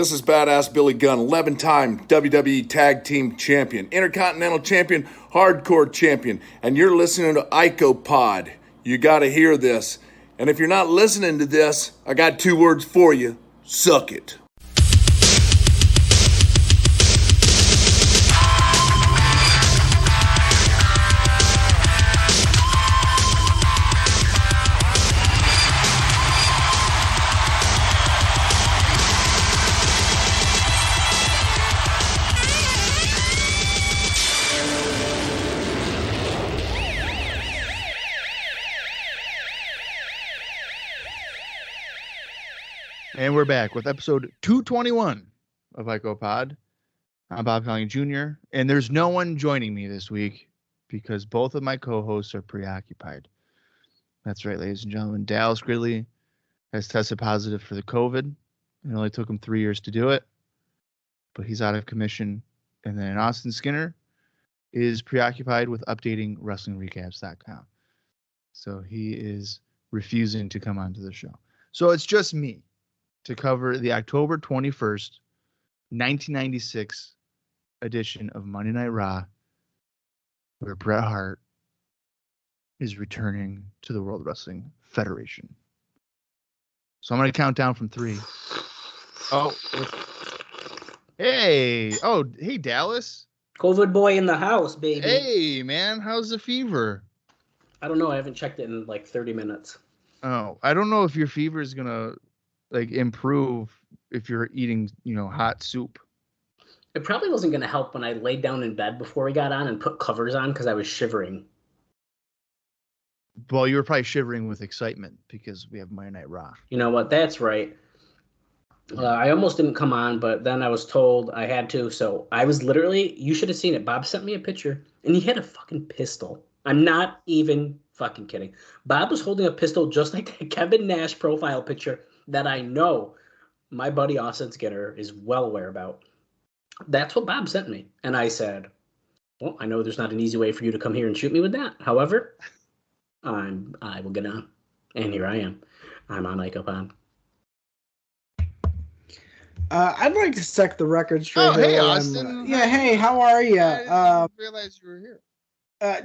This is Badass Billy Gunn, 11-time WWE Tag Team Champion, Intercontinental Champion, Hardcore Champion, and you're listening to ICOPOD. You gotta hear this. And if you're not listening to this, I got 2 words for you. Suck it. And we're back with episode 221 of ICOPOD. I'm Bob Colling Jr., and there's no one joining me this week because both of my co-hosts are preoccupied. That's right, ladies and gentlemen. Dallas Gridley has tested positive for the COVID. It only took him 3 years to do it, but he's out of commission. And then Austin Skinner is preoccupied with updating WrestlingRecaps.com. So he is refusing to come onto the show. So it's just me to cover the October 21st, 1996 edition of Monday Night Raw, where Bret Hart is returning to the World Wrestling Federation. So I'm going to count down from 3. Hey, Dallas. COVID boy in the house, baby. Hey, man, how's the fever? I don't know. I haven't checked it in like 30 minutes. Oh, I don't know if your fever is going to improve if you're eating, hot soup. It probably wasn't going to help when I laid down in bed before we got on and put covers on because I was shivering. Well, you were probably shivering with excitement because we have Monday Night Raw. You know what? That's right. I almost didn't come on, but then I was told I had to. So I was literally, you should have seen it. Bob sent me a picture and he had a fucking pistol. I'm not even fucking kidding. Bob was holding a pistol just like that Kevin Nash profile picture that I know my buddy Austin Skinner is well aware about. That's what Bob sent me. And I said, well, I know there's not an easy way for you to come here and shoot me with that. However, I will get on. And here I am. I'm on ICOPOD. I'd like to set the record straight. Oh, hey, Austin. Hey, how are you? I didn't realize you were here.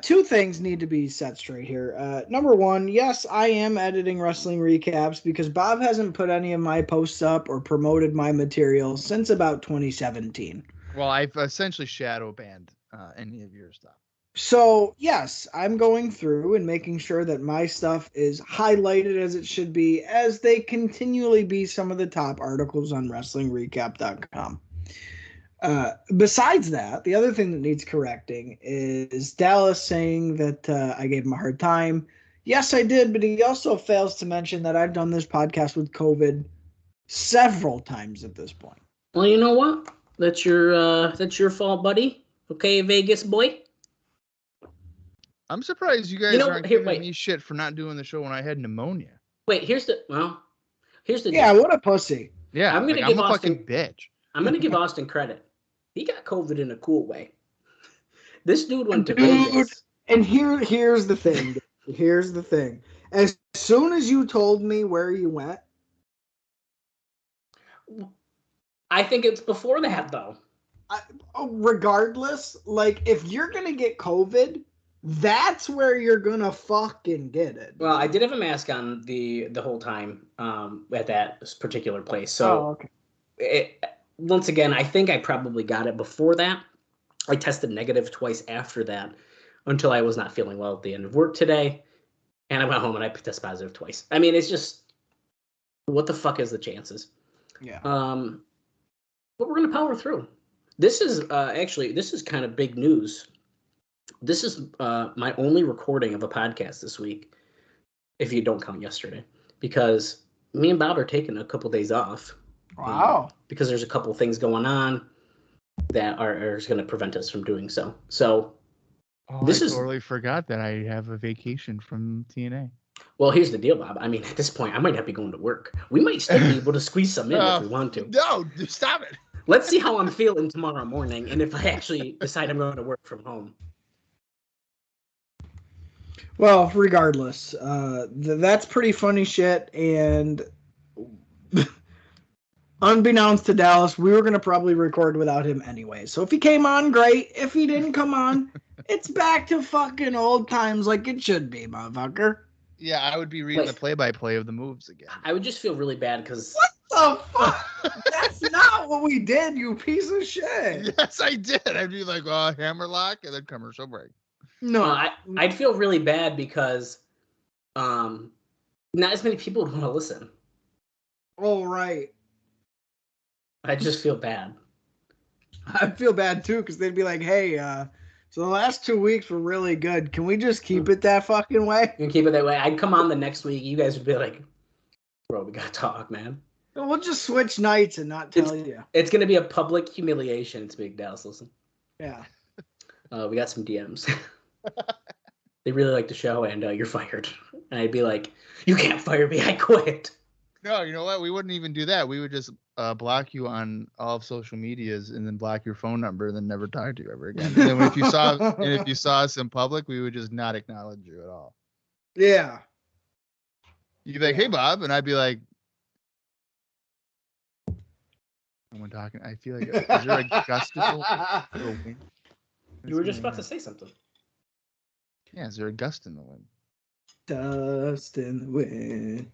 2 things need to be set straight here. Number 1, yes, I am editing wrestling recaps because Bob hasn't put any of my posts up or promoted my material since about 2017. Well, I've essentially shadow banned any of your stuff. So, yes, I'm going through and making sure that my stuff is highlighted as it should be, as they continually be some of the top articles on WrestlingRecap.com. Besides that, the other thing that needs correcting is Dallas saying that I gave him a hard time. Yes, I did, but he also fails to mention that I've done this podcast with COVID several times at this point. Well, you know what? That's your fault, buddy. Okay, Vegas boy. I'm surprised you guys aren't giving me shit for not doing the show when I had pneumonia. Wait, here's the yeah, what a pussy. Yeah, I'm a fucking bitch. I'm gonna give Austin credit. He got COVID in a cool way. This dude went to Vegas. And here's the thing. Here's the thing. As soon as you told me where you went, I think it's before that though. Regardless, if you're gonna get COVID, that's where you're gonna fucking get it. Well, I did have a mask on the whole time at that particular place. So okay. Once again, I think I probably got it before that. I tested negative twice after that until I was not feeling well at the end of work today. And I went home and I tested positive twice. I mean, it's just, what the fuck is the chances? Yeah. But we're going to power through. This is this is kind of big news. This is my only recording of a podcast this week, if you don't count yesterday, because me and Bob are taking a couple days off. Wow. Because there's a couple things going on that are going to prevent us from doing so. So I totally forgot that I have a vacation from TNA. Well, here's the deal, Bob. I mean, at this point, I might not be going to work. We might still be able to squeeze some in if we want to. No, stop it. Let's see how I'm feeling tomorrow morning and if I actually decide I'm going to work from home. Well, regardless, that's pretty funny shit, and unbeknownst to Dallas, we were going to probably record without him anyway. So if he came on, great. If he didn't come on, it's back to fucking old times like it should be, motherfucker. Yeah, I would be reading the play-by-play of the moves again. I would just feel really bad because... What the fuck? That's not what we did, you piece of shit. Yes, I did. I'd be like, hammerlock, and then commercial break. No. I'd feel really bad because not as many people would want to listen. Oh, right. I just feel bad. I'd feel bad, too, because they'd be like, hey, so the last 2 weeks were really good. Can we just keep it that fucking way? You can keep it that way. I'd come on the next week. You guys would be like, bro, we got to talk, man. We'll just switch nights and not tell you. It's going to be a public humiliation to make Dallas listen. Yeah. We got some DMs. They really like the show, and you're fired. And I'd be like, you can't fire me. I quit. No, you know what? We wouldn't even do that. We would just block you on all of social medias and then block your phone number and then never talk to you ever again. And then if you saw us in public, we would just not acknowledge you at all. Yeah. You'd be like, hey, Bob. And I'd be like, someone talking. I feel like, is there a gust of the wind? You were just about to say something. Yeah, is there a gust in the wind? Dust in the wind.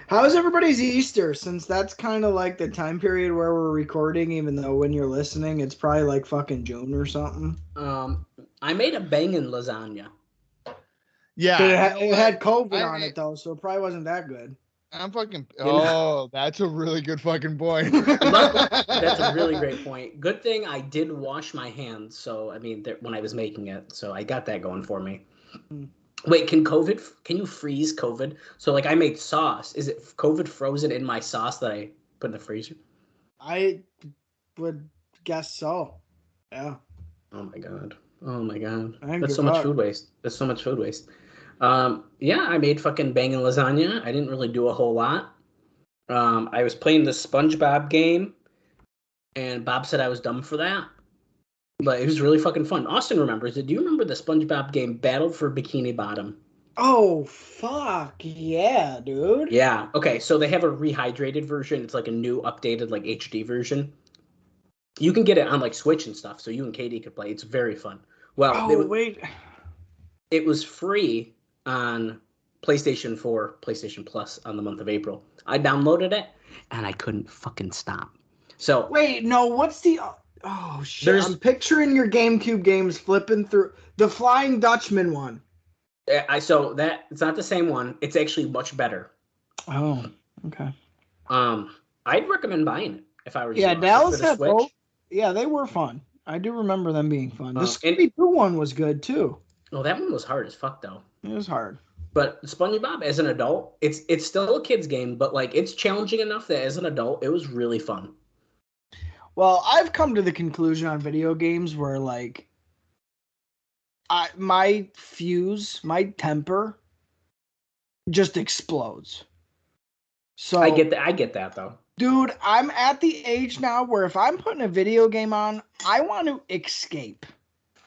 How is everybody's Easter? Since that's kind of like the time period where we're recording, even though when you're listening, it's probably like fucking June or something. I made a banging lasagna. Yeah. It had COVID on it, though, so it probably wasn't that good. I'm fucking... Oh, that's a really good fucking point. That's a really great point. Good thing I did wash my hands, so, I mean, when I was making it, so I got that going for me. Wait, can you freeze COVID? So, like, I made sauce. Is it COVID frozen in my sauce that I put in the freezer? I would guess so. Yeah. Oh, my God. Oh, my God. That's That's so much food waste. Yeah, I made fucking banging lasagna. I didn't really do a whole lot. I was playing the SpongeBob game, and Bob said I was dumb for that. But it was really fucking fun. Austin remembers it. Do you remember the SpongeBob game Battle for Bikini Bottom? Oh, fuck. Yeah, dude. Yeah. Okay, so they have a rehydrated version. It's like a new, updated, like, HD version. You can get it on, like, Switch and stuff, so you and Katie could play. It's very fun. Well, wait. It was free on PlayStation 4, PlayStation Plus on the month of April. I downloaded it, and I couldn't fucking stop. So wait, no, what's the... Oh, shit. I'm picturing your GameCube games flipping through. The Flying Dutchman one. So that it's not the same one. It's actually much better. Oh, okay. I'd recommend buying it if I were you. Yeah, Dallas had both. Yeah, they were fun. I do remember them being fun. The Scooby-Doo one was good, too. Oh, that one was hard as fuck, though. It was hard. But SpongeBob, as an adult, it's still a kid's game, but, like, it's challenging enough that as an adult, it was really fun. Well, I've come to the conclusion on video games where, like, my temper just explodes. So I get that though. Dude, I'm at the age now where if I'm putting a video game on, I want to escape.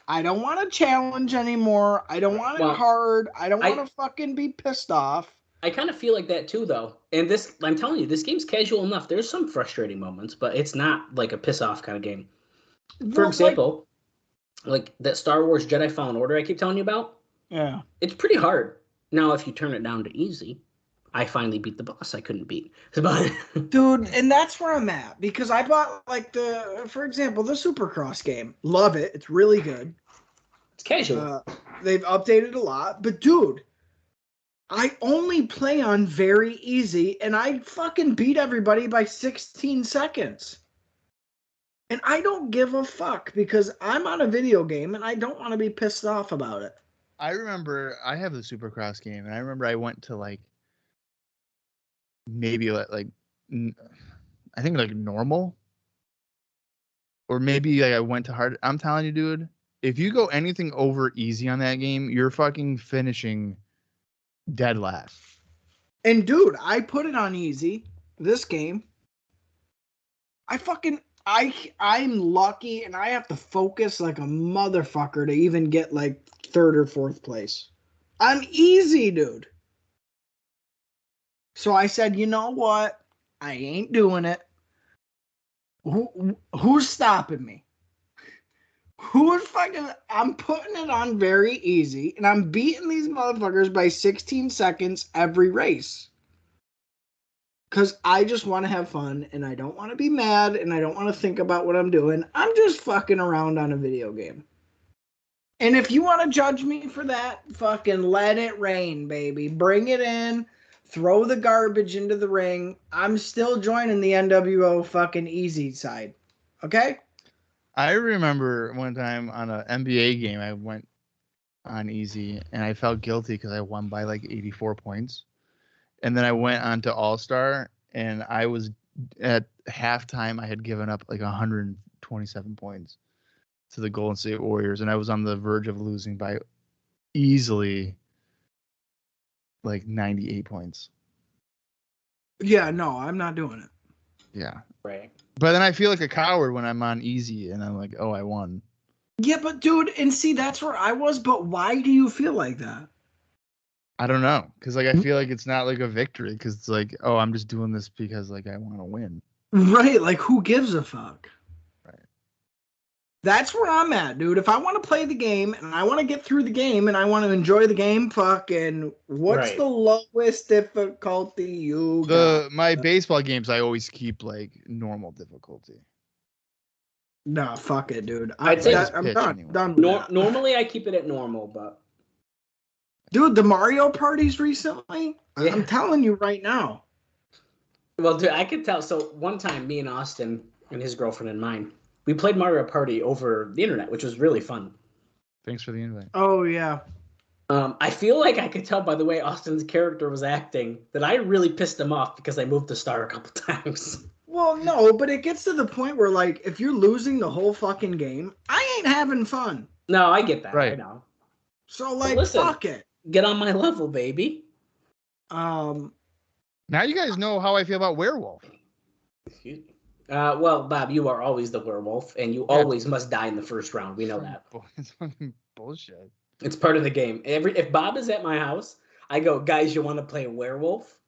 I don't want to challenge anymore. I don't want it hard. I don't want to fucking be pissed off. I kind of feel like that too, though. And I'm telling you, this game's casual enough. There's some frustrating moments, but it's not like a piss off kind of game. For example, like that Star Wars Jedi Fallen Order I keep telling you about. Yeah. It's pretty hard. Now, if you turn it down to easy, I finally beat the boss I couldn't beat. Dude, and that's where I'm at. Because I bought, like, for example, the Supercross game. Love it. It's really good. It's casual. They've updated a lot. But, dude, I only play on very easy, and I fucking beat everybody by 16 seconds. And I don't give a fuck because I'm on a video game, and I don't want to be pissed off about it. I remember I have the Supercross game, and I remember I went to, like, maybe like I think like normal, or maybe like I went to hard. I'm telling you, dude, if you go anything over easy on that game, you're fucking finishing dead last. And dude, I put it on easy this game. I'm lucky, and I have to focus like a motherfucker to even get like third or fourth place. I'm easy, dude. So I said, you know what? I ain't doing it. Who's stopping me? Who is fucking? I'm putting it on very easy, and I'm beating these motherfuckers by 16 seconds every race. Because I just want to have fun, and I don't want to be mad, and I don't want to think about what I'm doing. I'm just fucking around on a video game. And if you want to judge me for that, fucking let it rain, baby. Bring it in. Throw the garbage into the ring. I'm still joining the NWO fucking easy side. Okay? I remember one time on an NBA game, I went on easy, and I felt guilty because I won by like 84 points. And then I went on to All-Star, and I was at halftime, I had given up like 127 points to the Golden State Warriors, and I was on the verge of losing by easily like 98 points. Yeah, no, I'm not doing it. Yeah. Right. But then I feel like a coward when I'm on easy, and I'm like, oh, I won. Yeah, but dude, and see, that's where I was, but why do you feel like that? I don't know, because like I feel like it's not like a victory, because it's like, oh, I'm just doing this because like I want to win. Right, like who gives a fuck? Right. That's where I'm at, dude. If I want to play the game and I want to get through the game and I want to enjoy the game, fucking what's Right. the lowest difficulty you got? My baseball games, I always keep like normal difficulty. Nah, fuck it, dude. I'd say I'm pitch done. anyway. Done with that. Normally, I keep it at normal, but Dude, the Mario parties recently, Yeah. I'm telling you right now. well, dude, I could tell. So one time, me and Austin and his girlfriend and mine, we played Mario Party over the internet, which was really fun. Thanks for the invite. Oh, yeah. I feel like I could tell by the way Austin's character was acting that I really pissed him off because I moved the star a couple times. Well, no, but it gets to the point where, like, if you're losing the whole fucking game, I ain't having fun. No, I get that. I Right. know. So, like, listen. fuck it. Get on my level, baby. Now you guys know how I feel about Werewolf. Excuse me. Well, Bob, you are always the werewolf, and you always must die in the first round. We know that. It's fucking bullshit. It's part of the game. If Bob is at my house, I go, guys, you want to play werewolf?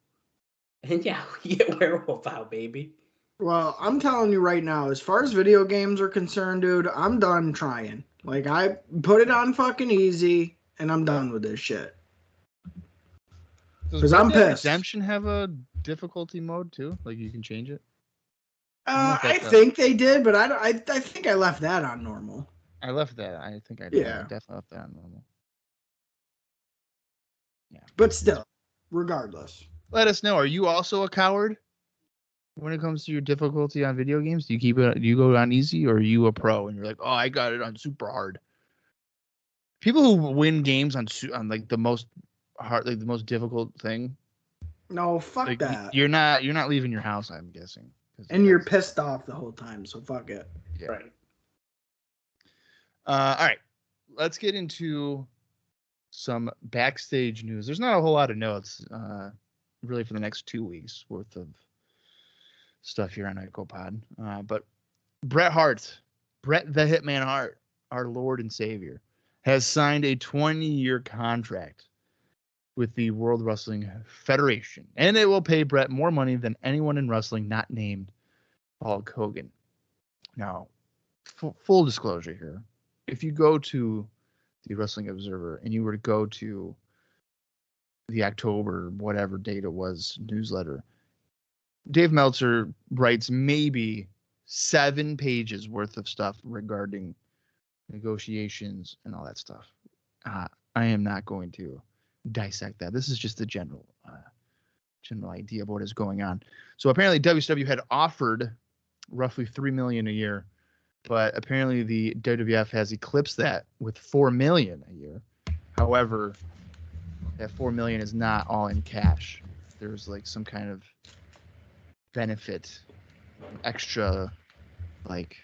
And yeah, we get werewolf out, baby. Well, I'm telling you right now, as far as video games are concerned, dude, I'm done trying. Like, I put it on fucking easy, and I'm done with this shit. Does 'Cause Red I'm Dead pissed. Redemption have a difficulty mode too? Like you can change it? I think they did, but I think I left that on normal. I left that. I think I did. Yeah. I definitely left that on normal. Yeah. But still, regardless. Let us know. Are you also a coward when it comes to your difficulty on video games? Do you keep it? Do you go on easy, or are you a pro and you're like, oh, I got it on super hard? People who win games on like the most hard, like the most difficult thing. No, fuck Like, that. you're not leaving your house. I'm guessing. And you're pissed off the whole time, so fuck it. Yeah. Right. All right, let's get into some backstage news. There's not a whole lot of notes, really, for the next 2 weeks worth of stuff here on ICOPOD. But Bret the Hitman Hart, our Lord and Savior, has signed a 20-year contract with the World Wrestling Federation, and it will pay Bret more money than anyone in wrestling not named Hulk Hogan. Now, full disclosure here. If you go to the Wrestling Observer and you were to go to the October, whatever date it was, newsletter, Dave Meltzer writes maybe 7 pages worth of stuff regarding negotiations and all that stuff. I am not going to dissect that. This is just the general idea of what is going on. So apparently WCW had offered roughly $3 million a year, but apparently the WWF has eclipsed that with $4 million a year. However, that $4 million is not all in cash. There's like some kind of benefit, extra like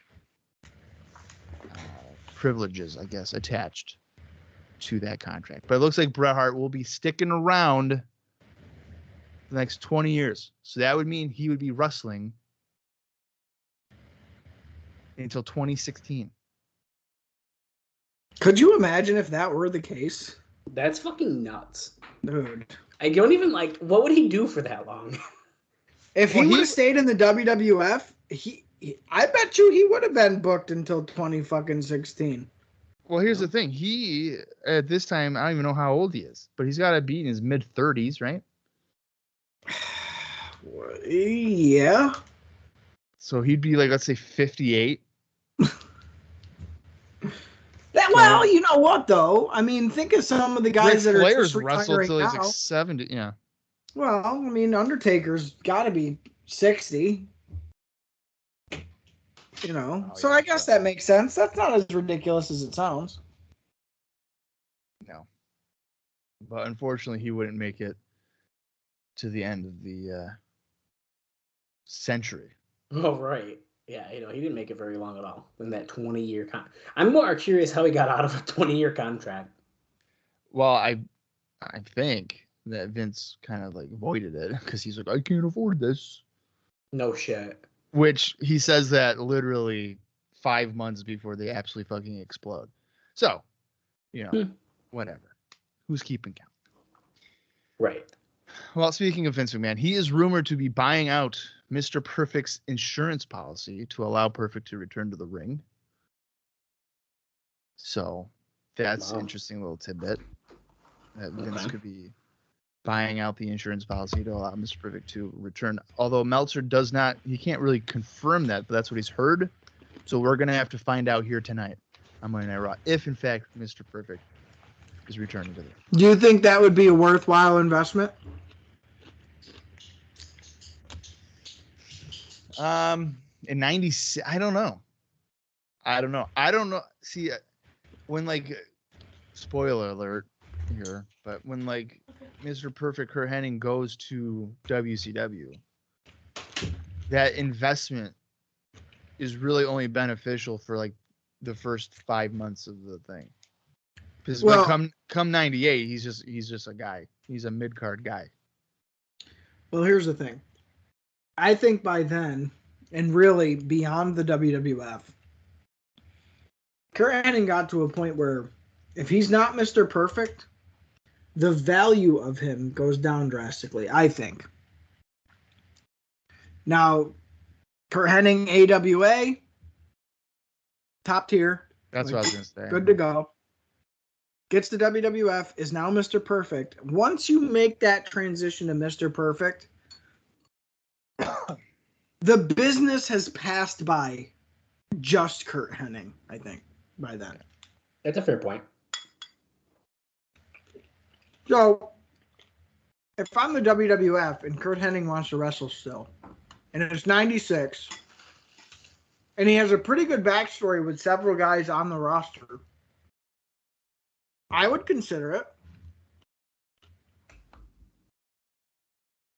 privileges, I guess, attached to that contract. But it looks like Bret Hart will be sticking around the next 20 years. So that would mean he would be wrestling until 2016. Could you imagine if that were the case? That's fucking nuts. Dude. I don't even what would he do for that long? If he would have stayed in the WWF, I bet you he would have been booked until 2016. Well, here's the thing. He, at this time, I don't even know how old he is, but he's got to be in his mid-30s, right? Yeah. So he'd be like, let's say 58. Well, you know what, though? I mean, think of some of the guys that are Flair's just wrestled retiring till he's now. like 70, yeah. Well, I mean, Undertaker's got to be 60. You know, Oh, so yeah, I guess that makes sense. That's not as ridiculous as it sounds. No. But unfortunately, he wouldn't make it to the end of the century. Oh, right. Yeah, he didn't make it very long at all in that 20-year I'm more curious how he got out of a 20-year contract. Well, I think that Vince kind of like avoided it because he's like, I can't afford this. No shit. Which he says that literally 5 months before they absolutely fucking explode. So, whatever. Who's keeping count? Right. Well, speaking of Vince McMahon, he is rumored to be buying out Mr. Perfect's insurance policy to allow Perfect to return to the ring. So that's an interesting little tidbit. That Vince could be buying out the insurance policy to allow Mr. Perfect to return. Although Meltzer he can't really confirm that, but that's what he's heard. So we're going to have to find out here tonight on Monday Night Raw if, in fact, Mr. Perfect is returning to the ring. Do you think that would be a worthwhile investment? In 96, I don't know. See, when spoiler alert here, but when Mr. Perfect Kurt Hennig goes to WCW, that investment is really only beneficial for the first 5 months of the thing. Because come 98, he's just a guy. He's a mid-card guy. Well, here's the thing. I think by then, and really beyond the WWF, Kurt Hennig got to a point where if he's not Mr. Perfect, the value of him goes down drastically, I think. Now, Kurt Hennig, AWA, top tier. That's what I was going to say. Good to go. Gets to WWF, is now Mr. Perfect. Once you make that transition to Mr. Perfect, the business has passed by just Kurt Hennig, I think, by then. That's a fair point. So, if I'm the WWF and Kurt Hennig wants to wrestle still, and it's 96, and he has a pretty good backstory with several guys on the roster, I would consider it.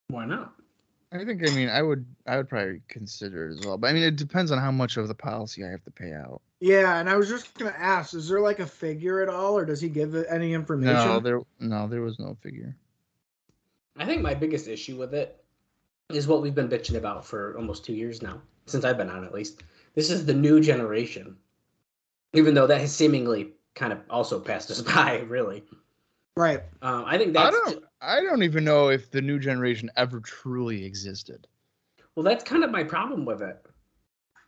Why not? I would probably consider it as well. But it depends on how much of the policy I have to pay out. Yeah, and I was just going to ask, is there a figure at all, or does he give any information? No, there was no figure. I think my biggest issue with it is what we've been bitching about for almost 2 years now, since I've been on at least. This is the new generation, even though that has seemingly kind of also passed us by, really. Right. I think that's... I don't even know if the new generation ever truly existed. Well, that's kind of my problem with it.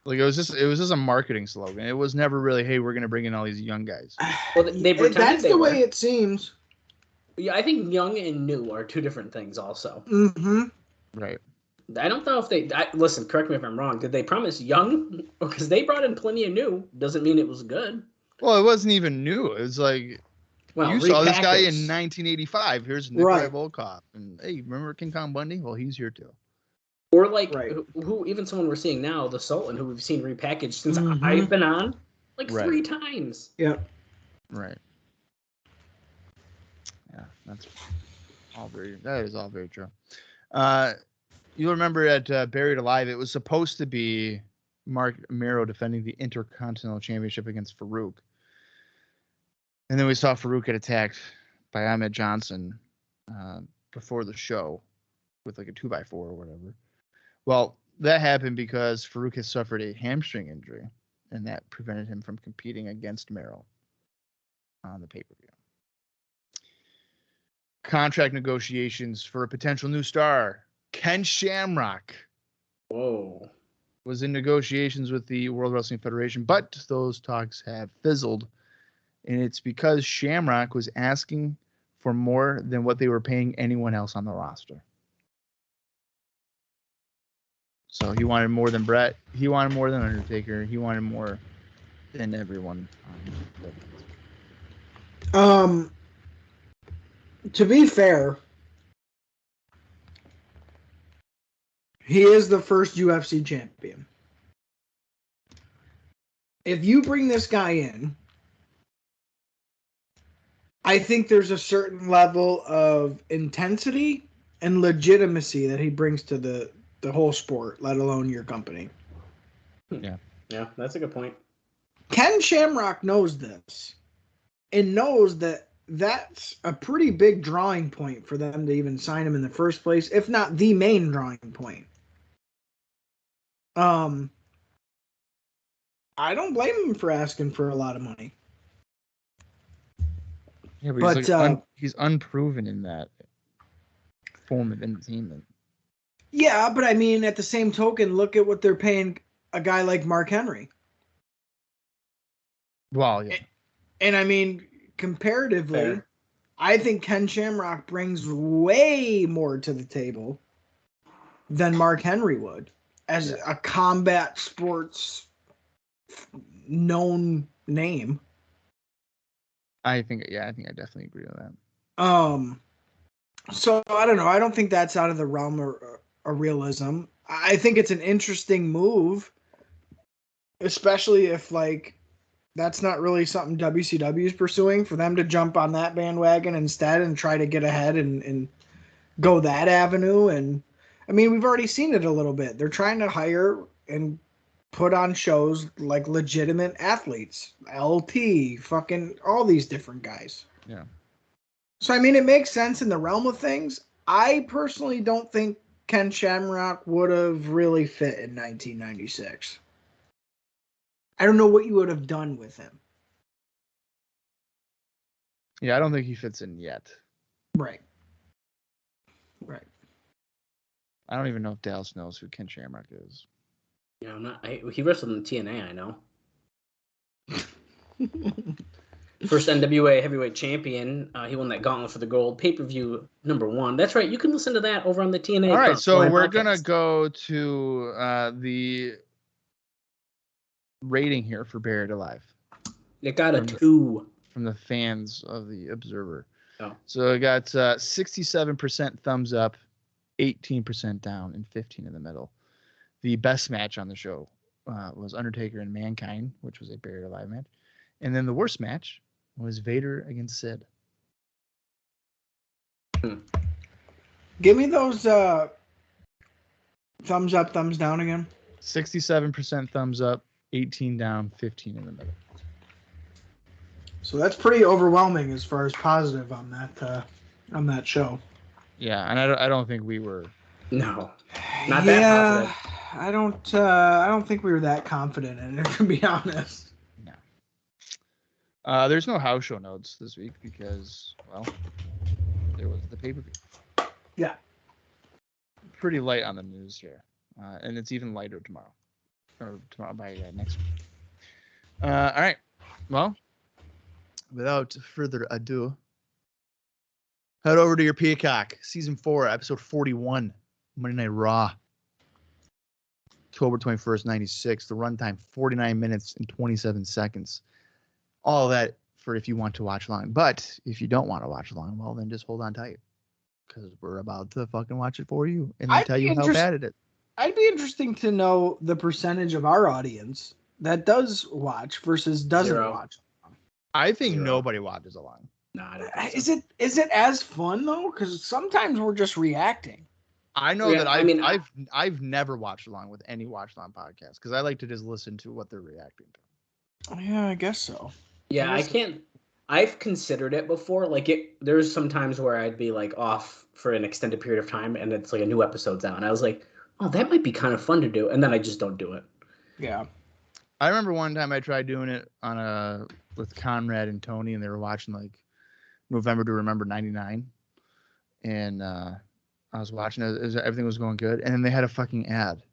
It was just a marketing slogan. It was never really, hey, we're going to bring in all these young guys. Well, they that's the way it seems. Yeah, I think young and new are two different things also. Mm-hmm. Right. I don't know if listen, correct me if I'm wrong. Did they promise young? Because they brought in plenty of new. Doesn't mean it was good. Well, it wasn't even new. It was you saw this guy in 1985. Here's Nikolai Volkov. And hey, remember King Kong Bundy? Well, he's here too. Or who even someone we're seeing now, the Sultan, who we've seen repackaged since I've been on 3 times. Yeah. Right. Yeah, that is all very true. You'll remember at Buried Alive, it was supposed to be Mark Mero defending the Intercontinental Championship against Farouk. And then we saw Farouk get attacked by Ahmed Johnson before the show with a 2x4 or whatever. Well, that happened because Farouk has suffered a hamstring injury, and that prevented him from competing against Mero on the pay-per-view. Contract negotiations for a potential new star, Ken Shamrock. Whoa. was in negotiations with the World Wrestling Federation, but those talks have fizzled. And it's because Shamrock was asking for more than what they were paying anyone else on the roster. So he wanted more than Brett. He wanted more than Undertaker. He wanted more than everyone. To be fair, he is the first UFC champion. If you bring this guy in, I think there's a certain level of intensity and legitimacy that he brings to the whole sport, let alone your company. Yeah, that's a good point. Ken Shamrock knows this and knows that that's a pretty big drawing point for them to even sign him in the first place, if not the main drawing point. I don't blame him for asking for a lot of money. Yeah, but he's unproven in that form of entertainment. Yeah, but I mean, at the same token, look at what they're paying a guy like Mark Henry. Well, yeah. And I mean, comparatively, Fair. I think Ken Shamrock brings way more to the table than Mark Henry would as a combat sports known name. I think I definitely agree with that. So I don't know. I don't think that's out of the realm of realism. I think it's an interesting move, especially if that's not really something WCW is pursuing, for them to jump on that bandwagon instead and try to get ahead and go that avenue. And I mean, we've already seen it a little bit. They're trying to hire and put on shows like legitimate athletes, LT, fucking all these different guys. Yeah. So, I mean, it makes sense in the realm of things. I personally don't think Ken Shamrock would have really fit in 1996. I don't know what you would have done with him. Yeah, I don't think he fits in yet. Right. I don't even know if Dallas knows who Ken Shamrock is. Yeah, he wrestled in TNA, I know. First NWA heavyweight champion. He won that gauntlet for the gold. Pay-per-view #1. That's right. You can listen to that over on the TNA. All right, so we're podcast. going to go to the rating here for Buried Alive. It got a 2. From the fans of the Observer. Oh. So it got 67% thumbs up, 18% down, and 15 in the middle. The best match on the show was Undertaker and Mankind, which was a Buried Alive match. And then the worst match was Vader against Sid. Give me those thumbs up, thumbs down again. 67% thumbs up, 18 down, 15 in the middle. So that's pretty overwhelming as far as positive on that show. Yeah, and I don't think we were. No, not that positive. I don't think we were that confident in it, to be honest. No. There's no house show notes this week because, well, there was the pay-per-view. Yeah. Pretty light on the news here, and it's even lighter tomorrow, or tomorrow by next week. All right. Well, without further ado, head over to your Peacock, Season 4, Episode 41, Monday Night Raw. October 21st, 96. The runtime, 49 minutes and 27 seconds. All that for if you want to watch along. But if you don't want to watch along, well, then just hold on tight. Because we're about to fucking watch it for you and then tell you how bad it is. I'd be interesting to know the percentage of our audience that does watch versus doesn't watch. I think nobody watches along. No, I don't think so. Is it as fun though? Because sometimes we're just reacting. I know that I've never watched along with any watch along podcast because I like to just listen to what they're reacting to. Yeah, I guess so. Yeah, I can't. I've considered it before. There's some times where I'd be off for an extended period of time, and it's a new episode's out, and I was like, "Oh, that might be kind of fun to do," and then I just don't do it. Yeah. I remember one time I tried doing it with Conrad and Tony, and they were watching November to Remember '99, and I was watching it. Everything was going good, and then they had a fucking ad.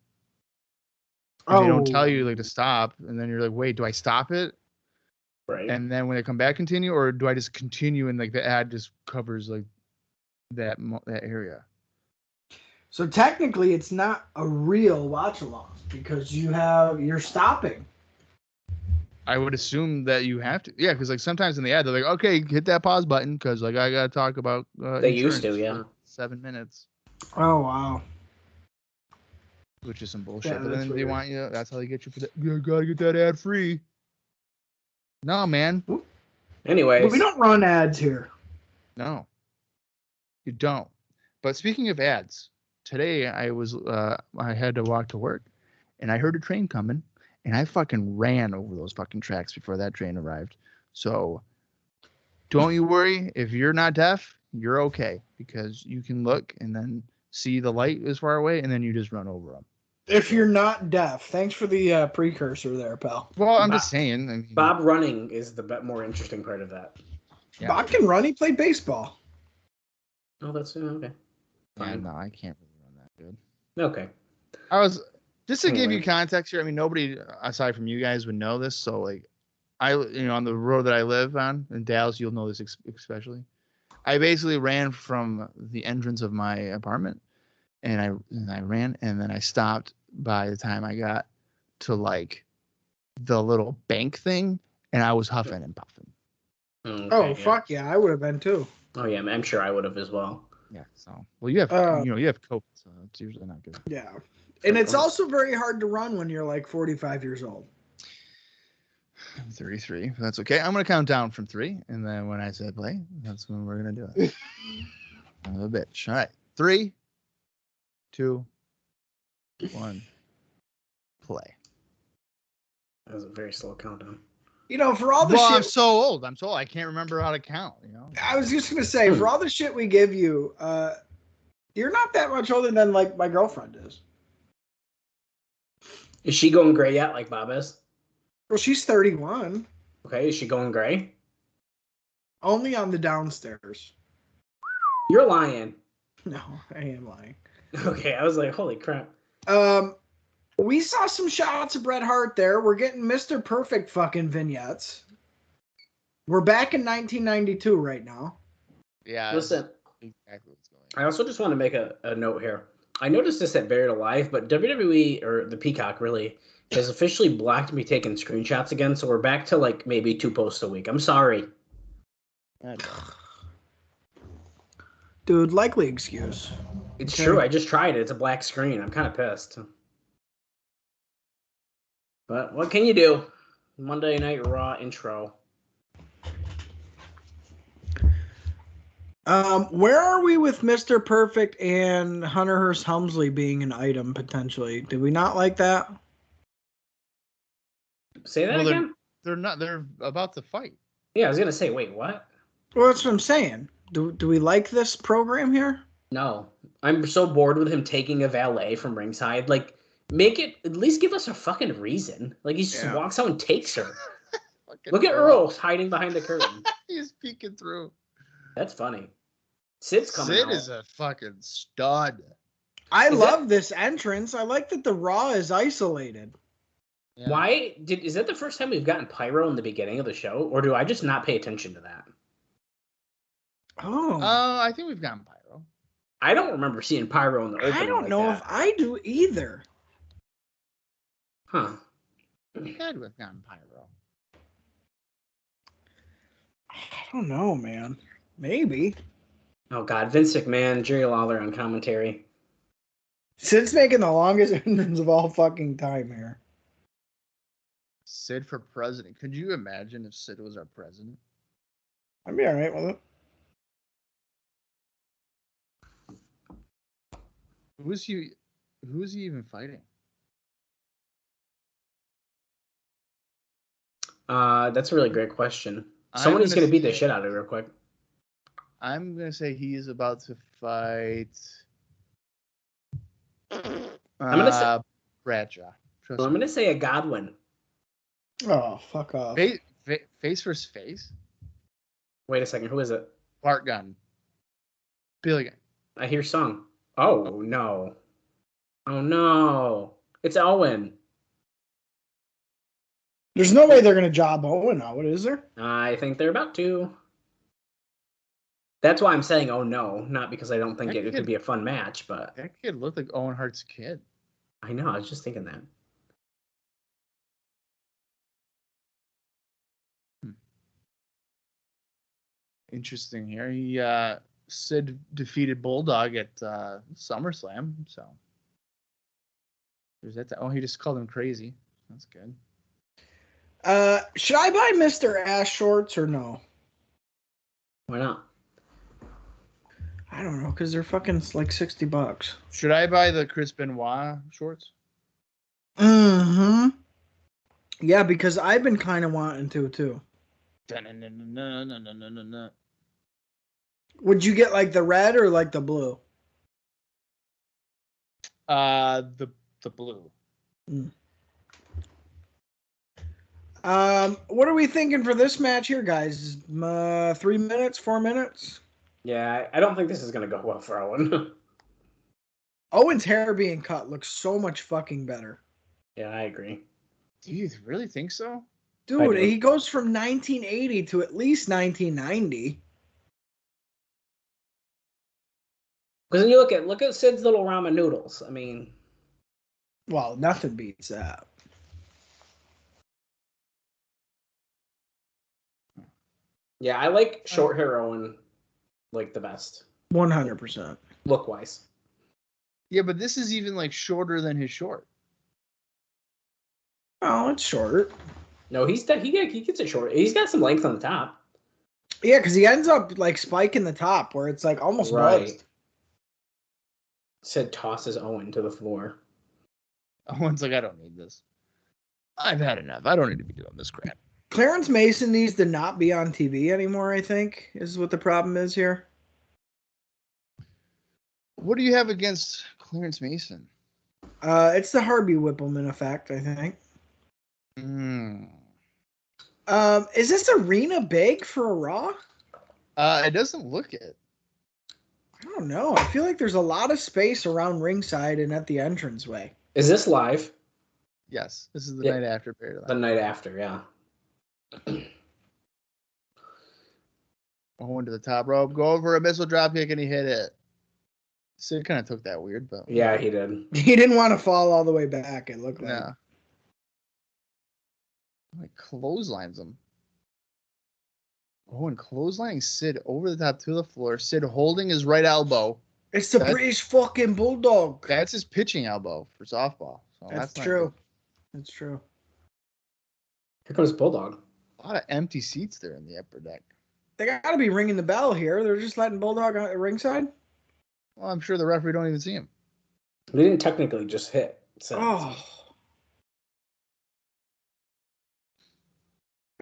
And they don't tell you like to stop, and then you're like, wait, do I stop it? Right. And then when they come back, continue, or do I just continue and like the ad just covers like that area? So technically, it's not a real watch along because you're stopping. I would assume that you have to, yeah, because like sometimes in the ad they're like, okay, hit that pause button because like I gotta talk about they used to, yeah, for 7 minutes. Oh wow, which is some bullshit. Yeah, but that's then they weird. want you. That's how they get you for that. You gotta get that ad free. No, man. Anyways, we don't run ads here. No, you don't. But speaking of ads, today I had to walk to work, and I heard a train coming, and I fucking ran over those fucking tracks before that train arrived. So don't you worry. If you're not deaf, you're okay because you can look and then see the light is far away, and then you just run over them. If you're not deaf, thanks for the precursor there, pal. Well, I'm just saying. I mean, Bob running is the more interesting part of that. Yeah. Bob can run. He played baseball. Oh, that's okay. Yeah, no, I can't really run that good. Okay. I was just to give Anyway. you context here. I mean, nobody aside from you guys would know this. So, like, on the road that I live on in Dallas, you'll know this especially. I basically ran from the entrance of my apartment, and I ran, and then I stopped by the time I got to like the little bank thing, and I was huffing and puffing. Okay, Oh yeah. fuck yeah, I would have been too. Oh yeah, I'm sure I would have as well. Yeah. So, well, you have you have COVID, so it's usually not good. Yeah, and it's also very hard to run when you're like 45 years old. I'm 33. But that's okay. I'm gonna count down from 3, and then when I say play, that's when we're gonna do it. I'm a bitch. All right, 3, 2, 1, play. That was a very slow countdown. You know, for all the Well, I'm shit. so old. I can't remember how to count. You know. I was just gonna say, for all the shit we give you, you're not that much older than like my girlfriend is. Is she going gray yet, like Bob is? Well, she's 31. Okay, is she going gray? Only on the downstairs. You're lying. No, I am lying. Okay, I was like, holy crap. We saw some shots of Bret Hart there. We're getting Mr. Perfect fucking vignettes. We're back in 1992 right now. Yeah. Listen, Exactly what's going on. I also just want to make a note here. I noticed this at Buried Alive, but WWE, or the Peacock really, has officially blocked me taking screenshots again, so we're back to like maybe 2 posts a week. I'm sorry. Dude, likely excuse. It's Okay. true. I just tried it. It's a black screen. I'm kind of pissed. But what can you do? Monday Night Raw intro. Where are we with Mr. Perfect and Hunter Hearst Helmsley being an item potentially? Did we not like that? Say that Well, again? They're not. They're about to fight. Yeah, I was going to say, wait, what? Well, that's what I'm saying. Do we like this program here? No. I'm so bored with him taking a valet from ringside. Like, make it, at least give us a fucking reason. Like, he just walks out and takes her. Look at Earl hiding behind the curtain. He's peeking through. That's funny. Sid's coming Sid out. is a fucking stud. I Is love this entrance. I like that the Raw is isolated. Yeah. Why is that the first time we've gotten pyro in the beginning of the show, or do I just not pay attention to that? Oh. I think we've gotten pyro. I don't remember seeing pyro in the opening. I don't like know that. if I do either. Huh. We had we've gotten pyro. I don't know, man. Maybe. Oh God, Vince McMahon, Jerry Lawler on commentary. Sid's making the longest entrance of all fucking time here. Sid for president. Could you imagine if Sid was our president? I'd be all right with it. Who's he even fighting? That's a really great question. I'm Somebody's gonna gonna beat the say- shit out of it real quick. I'm gonna say he is about to fight. I'm gonna say- Bradshaw. Trust So I'm me. gonna say a Godwin. Oh, fuck off. Face versus face. Wait a second, who is it? Bart Gunn. Billy Gunn. I hear song. Oh no. Oh no. It's Elwin. There's no way they're going to job Owen out, is there? I think they're about to. That's why I'm saying, oh no, not because I don't think it could be a fun match, but That kid looked like Owen Hart's kid. I know, I was just thinking that. Interesting here. Sid defeated Bulldog at SummerSlam, so there's that. Oh, he just called him crazy. That's good. Should I buy Mr. Ash shorts or no? Why not? I don't know, because they're fucking like $60. Should I buy the Chris Benoit shorts? Mm-hmm. Yeah, because I've been kind of wanting to too. Would you get like the red or like the blue? The blue. What are we thinking for this match here, guys? 3 minutes, 4 minutes? Yeah, I don't think this is gonna go well for Owen. Owen's hair being cut looks so much fucking better. Yeah, I agree. Do you really think so? Dude, he goes from 1980 to at least 1990. Because when you look at Sid's little ramen noodles. I mean, well, nothing beats that. Yeah, I like short hair Owen like the best. 100%. Look wise. Yeah, but this is even like shorter than his short. Oh, it's short. No, he gets it short. He's got some length on the top. Yeah, because he ends up like spiking the top where it's like almost buzzed. Sid tosses Owen to the floor. Owen's like, I don't need this. I've had enough. I don't need to be doing this crap. Clarence Mason needs to not be on TV anymore, I think, is what the problem is here. What do you have against Clarence Mason? It's the Harvey Whippleman effect, I think. Is this arena big for a Raw? It doesn't look it. I don't know. I feel like there's a lot of space around ringside and at the entranceway. Is this live? Yes, this is the night after period. The night after, yeah. Owen to the top rope, go over a missile dropkick, and he hit it. Sid kind of took that weird, but yeah, he did. He didn't want to fall all the way back. It looked like. Yeah. Like clotheslines him. Owen clotheslining Sid over the top to the floor. Sid holding his right elbow. It's the British fucking Bulldog. That's his pitching elbow for softball. So that's true. That's true. Here comes Bulldog. A lot of empty seats there in the upper deck. They got to be ringing the bell here. They're just letting Bulldog on the ringside. Well, I'm sure the referee don't even see him. They didn't technically just hit. So. Oh.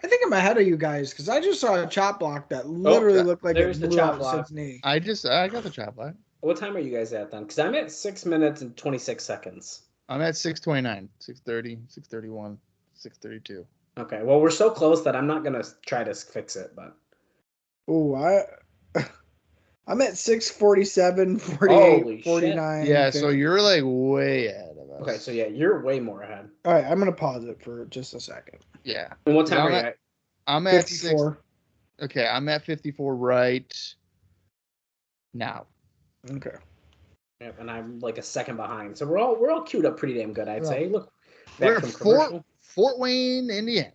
I think I'm ahead of you guys because I just saw a chop block that literally looked like it blew out Sid's knee. I got the chop block. What time are you guys at then? Because I'm at 6 minutes and 26 seconds. I'm at 6:29, 6:30, 6:31, 6:32. Okay, well, we're so close that I'm not going to try to fix it, but... Oh, I'm at 6:47, 48, 49. Yeah, 50. So you're like way ahead of us. Okay, so yeah, you're way more ahead. All right, I'm going to pause it for just a second. Yeah. And what time are you at? I'm at 54. Okay, I'm at 54 right now. Okay. Yep, and I'm like a second behind. So we're all queued up pretty damn good, I'd say. Look, we're at Fort Wayne, Indiana.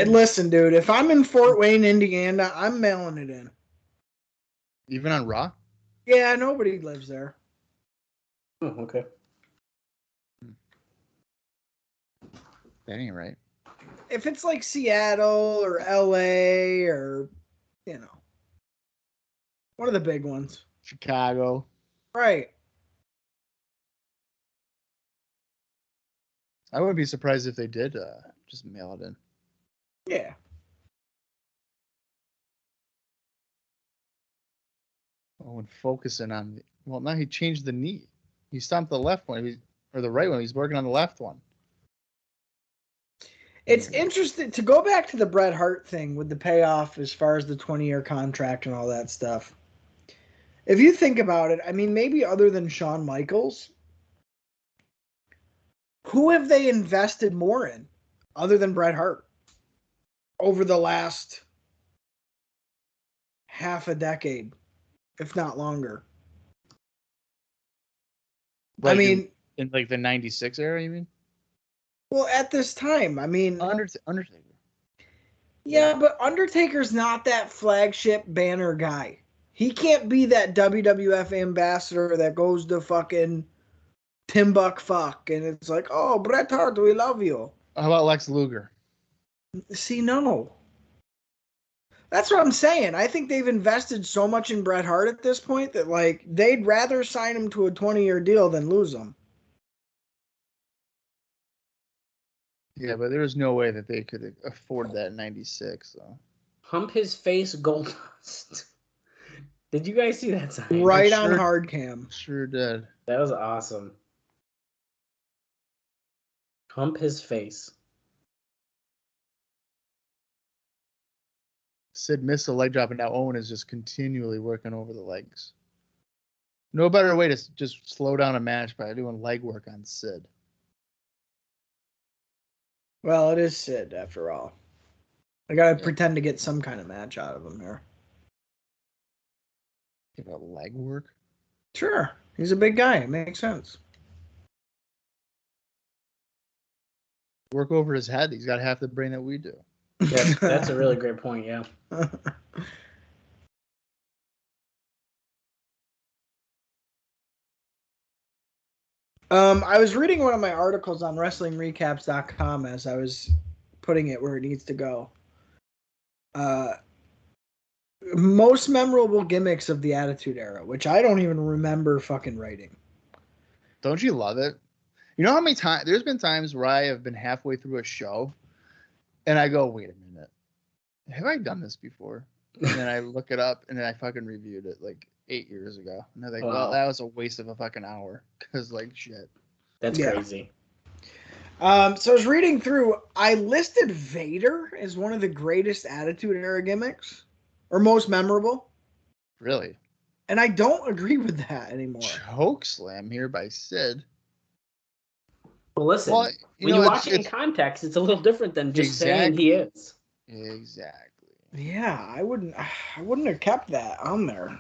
Listen, dude. If I'm in Fort Wayne, Indiana, I'm mailing it in. Even on Raw? Yeah, nobody lives there. Oh, okay. That ain't right. If it's like Seattle or LA or, one of the big ones. Chicago. Right. I wouldn't be surprised if they did just mail it in. Yeah. Oh, and focusing on... Well, now he changed the knee. He stomped the left one, or the right one. He's working on the left one. It's interesting to go back to the Bret Hart thing with the payoff as far as the 20-year contract and all that stuff. If you think about it, I mean, maybe other than Shawn Michaels, Who have they invested more in other than Bret Hart over the last half a decade, if not longer? Like I mean, in like the 96 era, you mean? well, at this time, I mean, Undertaker. yeah, but Undertaker's not that flagship banner guy. He can't be that WWF ambassador that goes to fucking Timbuk and it's like, oh, Bret Hart, we love you. How about Lex Luger? See, no. That's what I'm saying. I think they've invested so much in Bret Hart at this point that, like, they'd rather sign him to a 20-year deal than lose him. Yeah, but there was no way that they could afford that in 96. So. Hump his face, gold dust. Did you guys see that sign? Right on hard cam. Sure did. That was awesome. Hump his face. Sid missed a leg drop, and now Owen is just continually working over the legs. No better way to just slow down a match by doing leg work on Sid. Well, it is Sid, after all. I gotta pretend to get some kind of match out of him here. Give out leg work? Sure. He's a big guy. It makes sense. Work over his head. He's got half the brain that we do. Yeah, that's a really great point, yeah. I was reading one of my articles on WrestlingRecaps.com as I was putting it where it needs to go. Most memorable gimmicks of the Attitude Era, which I don't even remember fucking writing. Don't you love it? You know how many times there's been times where I have been halfway through a show and I go, wait a minute, have I done this before? And then I look it up and then I fucking reviewed it like 8 years ago. And I'm like, well, that was a waste of a fucking hour. Because, like, shit. That's crazy. So I was reading through, I listed Vader as one of the greatest Attitude Era gimmicks, or most memorable. Really? And I don't agree with that anymore. Choke slam here by Sid. Well, listen, when you watch it in context, it's a little different than just saying he is. Exactly. Yeah, I wouldn't have kept that on there.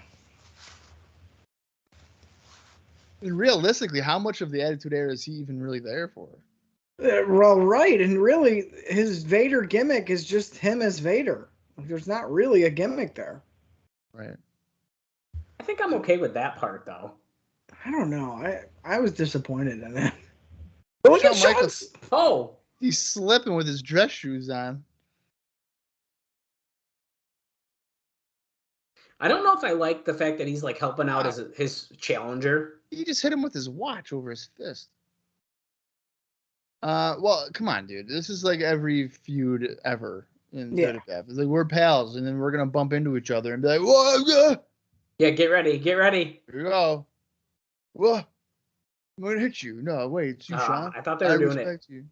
And realistically, how much of the Attitude Era is he even really there for? Well, right, and really, his Vader gimmick is just him as Vader. There's not really a gimmick there. Right. I think I'm okay with that part, though. I don't know. I was disappointed in it. Look at Shawn's. Oh, he's slipping with his dress shoes on. I don't know if I like the fact that he's like helping out as his challenger. He just hit him with his watch over his fist. Well, come on, dude. This is like every feud ever in WWF. It's like we're pals, and then we're gonna bump into each other and be like, "Whoa, yeah, get ready, get ready." Here you go. Whoa, I'm gonna hit you. No, wait, it's you, Sean. I thought they were doing it. You.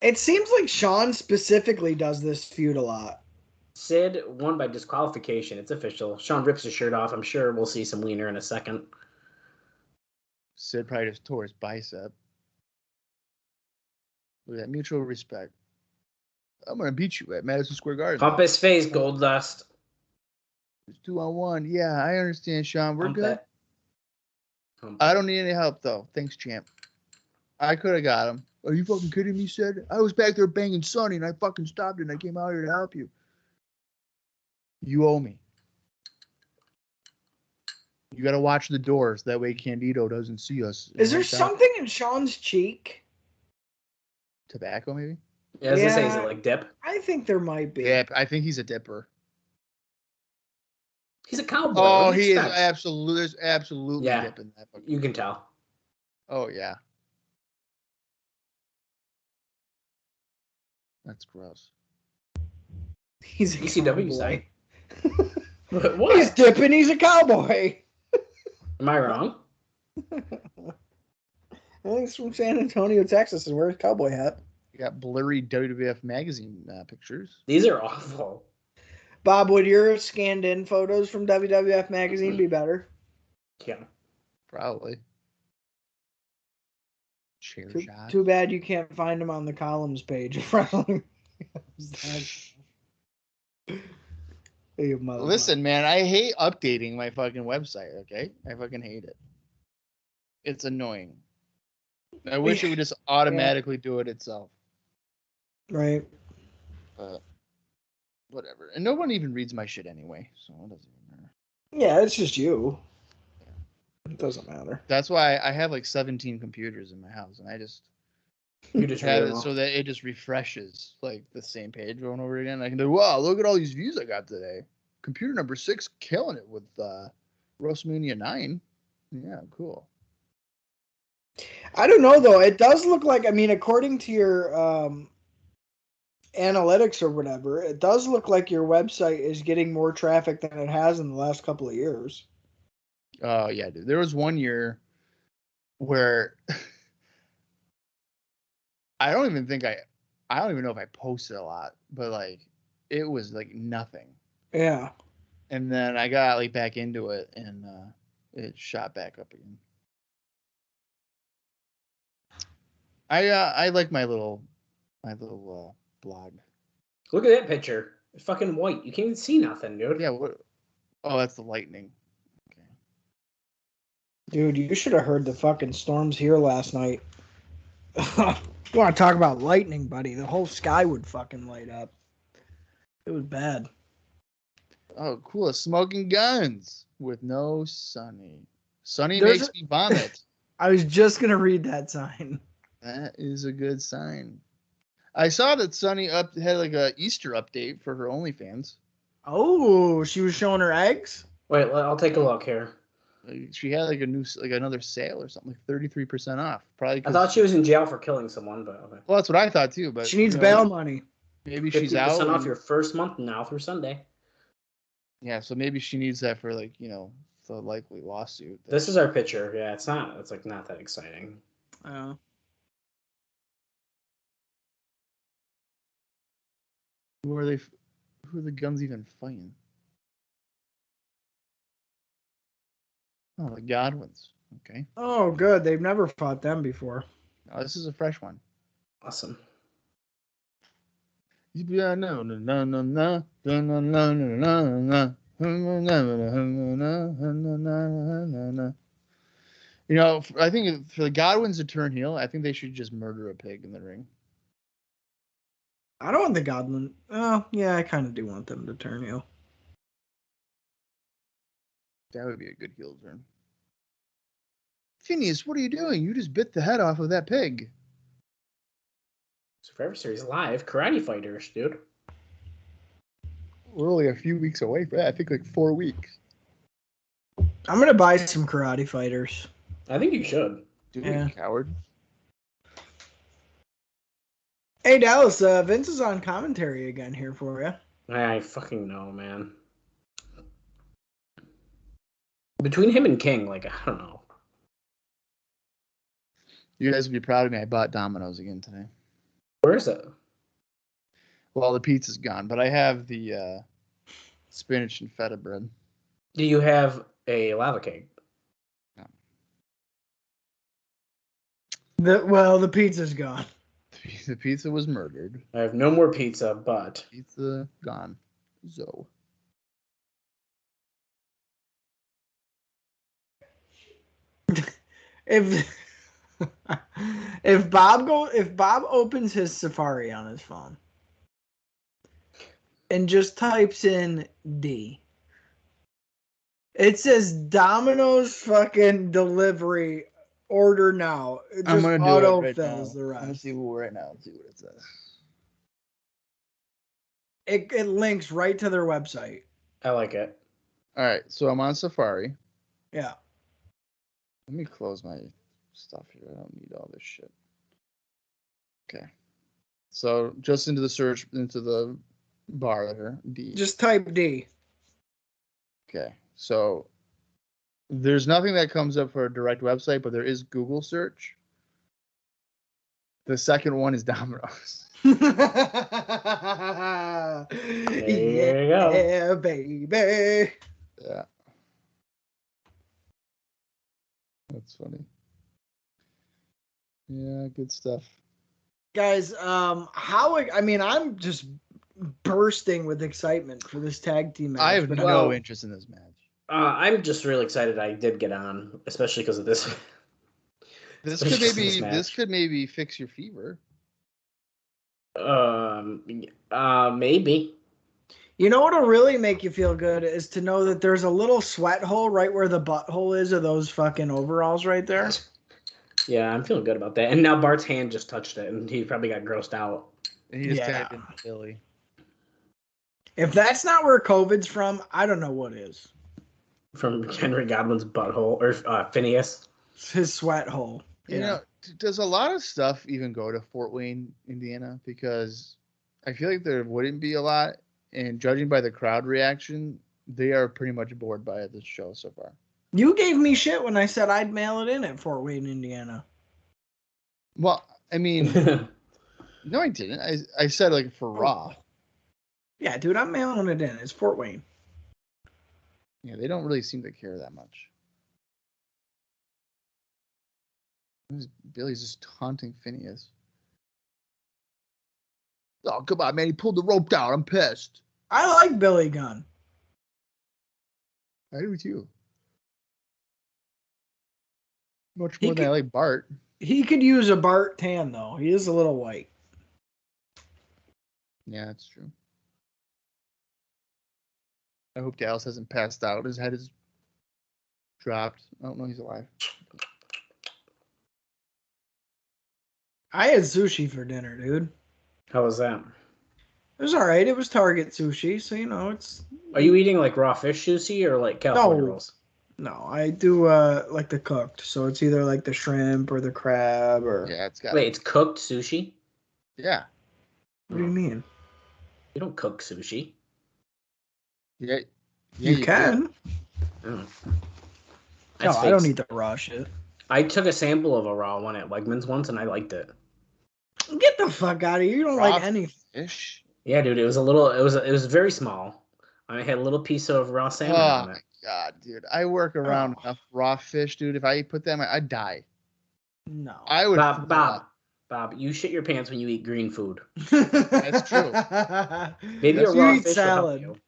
It seems like Sean specifically does this feud a lot. Sid won by disqualification. It's official. Sean rips his shirt off. I'm sure we'll see some wiener in a second. Sid probably just tore his bicep. Look at that mutual respect. I'm gonna beat you at Madison Square Garden. Pump his face, Gold Dust. It's 2-on-1. Yeah, I understand, Sean. We're good. I don't need any help though. Thanks, champ. I could have got him. Are you fucking kidding me, Sid? I was back there banging Sonny and I fucking stopped it and I came out here to help you. You owe me. You got to watch the doors. That way Candido doesn't see us. Is there something in Sean's cheek? Tobacco, maybe? Yeah, I was going to say, is it like dip? I think there might be. Yeah, I think he's a dipper. He's a cowboy. Oh, he is absolutely yeah, dipping that. You can tell. Oh, yeah. That's gross. He's a ECW side. What? He's dipping. He's a cowboy. Am I wrong? I think he's from San Antonio, Texas, and wears a cowboy hat. You got blurry WWF magazine pictures. These are awful. Bob, would your scanned-in photos from WWF magazine be better? Yeah. Probably. Chair Too, shot. too bad you can't find him on the columns page. You motherfucker. Listen, man, I hate updating my fucking website, okay? I fucking hate it. It's annoying. I wish it would just automatically do it itself. Right. But whatever. And no one even reads my shit anyway, so it doesn't even matter. Yeah, it's just you. It doesn't matter. That's why I have like 17 computers in my house, and I just You just have read it them so all. that it just refreshes like the same page over and over again. I can do, wow, look at all these views I got today. Computer number 6 killing it with WrestleMania 9. Yeah, cool. I don't know though. It does look like, I mean, according to your analytics or whatever, it does look like your website is getting more traffic than it has in the last couple of years. Oh yeah, dude. There was one year where I don't even know if I posted a lot, but like it was like nothing. Yeah. And then I got like back into it, and it shot back up again. I like my little blog. Look at that picture. It's fucking white. You can't even see nothing, dude. Yeah. What? Oh, that's the lightning. Okay. Dude, you should have heard the fucking storms here last night. You want to talk about lightning, buddy? The whole sky would fucking light up. It was bad. Oh, cool. Smoking guns with no Sunny. Sunny There's makes me vomit. I was just going to read that sign. That is a good sign. I saw that Sunny had like a Easter update for her OnlyFans. Oh, she was showing her eggs? Wait, I'll take a look here. She had like another sale or something, like 33% off. Probably. I thought she was in jail for killing someone, but okay. Well, that's what I thought too. But She needs you know, bail money. Maybe she's 50% out. off your first month now through Sunday. Yeah, so maybe she needs that for like the likely lawsuit. This is our picture. Yeah, it's like not that exciting. Who are they? Who are the guns even fighting? Oh, the Godwins. Okay. Oh, good. They've never fought them before. Oh, this is a fresh one. Awesome. Yeah, no, no, no, no, no, no, no, no, no, no. I think for the Godwins to turn heel, I think they should just murder a pig in the ring. I don't want the Godwin. Oh, yeah, I kind of do want them to turn heel. That would be a good heel turn. Phineas, what are you doing? You just bit the head off of that pig. Survivor Series live karate fighters, dude. We're only a few weeks away from that. I think like 4 weeks. I'm going to buy some karate fighters. I think you should. Dude, Yeah. you coward. Hey, Dallas, Vince is on commentary again here for you. I fucking know, man. Between him and King, like, I don't know. You guys would be proud of me. I bought Domino's again today. Where is it? Well, the pizza's gone, but I have the spinach and feta bread. Do you have a lava cake? No. The pizza's gone. The pizza was murdered. I have no more pizza, but Pizza gone. So. If Bob opens his Safari on his phone and just types in D, it says Domino's fucking delivery order now. It just I'm gonna do auto it right now. fills the I'm gonna rest. see right now. Let's see what it says. It links right to their website. I like it. All right, so I'm on Safari. Yeah. Let me close my stuff here. I don't need all this shit. Okay. So just into the search, into the bar there, D. Just type D. Okay. So there's nothing that comes up for a direct website, but there is Google search. The second one is Domino's. There Yeah, you go. baby. Yeah. That's funny. Yeah, good stuff. Guys, I'm just bursting with excitement for this tag team match. I have but no interest in this match. I'm just really excited I did get on, especially because of this. This Especially could maybe fix your fever. Maybe. You know what'll really make you feel good is to know that there's a little sweat hole right where the butthole is of those fucking overalls right there. Yeah, I'm feeling good about that. And now Bart's hand just touched it, and he probably got grossed out. And he just tagged in Billy. If that's not where COVID's from, I don't know what is. From Henry Godwin's butthole, or Phineas. It's his sweat hole. You know, does a lot of stuff even go to Fort Wayne, Indiana? Because I feel like there wouldn't be a lot. And judging by the crowd reaction, they are pretty much bored by this show so far. You gave me shit when I said I'd mail it in at Fort Wayne, Indiana. Well, I mean, no, I didn't. I said like for Raw. Yeah, dude, I'm mailing it in. It's Fort Wayne. Yeah, they don't really seem to care that much. Billy's just taunting Phineas. Oh, come on, man. He pulled the rope down. I'm pissed. I like Billy Gunn. I do too. Much more than I like Bart. He could use a Bart tan, though. He is a little white. Yeah, that's true. I hope Dallas hasn't passed out. His head is dropped. I don't know he's alive. I had sushi for dinner, dude. How was that? It was all right. It was Target sushi, so it's. Are you eating like raw fish sushi or like California rolls? No, I do like the cooked. So it's either like the shrimp or the crab or. Yeah, it's got. Wait, it's cooked sushi? Yeah. What do you mean? You don't cook sushi. Yeah. You can. Oh. No, I don't eat the raw shit. I took a sample of a raw one at Wegmans once, and I liked it. Get the fuck out of here! You don't like anything. Fish? Yeah, dude, it was very small. I had a little piece of raw salmon on it. Oh my god, dude! I work around enough raw fish, dude. If I put them, I'd die. No, I would. Bob, you shit your pants when you eat green food. That's true. Maybe a raw fish salad. would help you.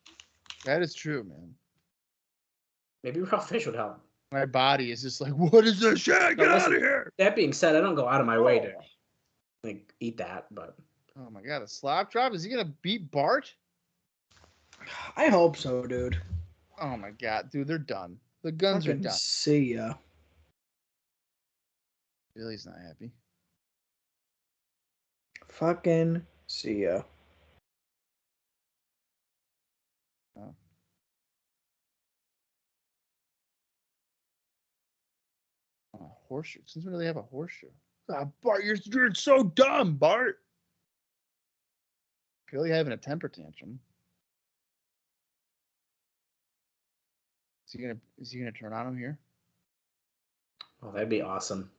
That is true, man. Maybe raw fish would help. My body is just like, what is this shit? Get out of here! That being said, I don't go out of my way to like eat that, but. Oh my god, a slap drop? Is he gonna beat Bart? I hope so, dude. Oh my god, dude, they're done. The guns are done. See ya. Billy's not happy. Fucking see ya. Oh. Oh, horseshoe. Since when do they have a horseshoe? Bart, you're so dumb, Bart. Billy having a temper tantrum. Is he gonna turn on him here? Oh, that'd be awesome.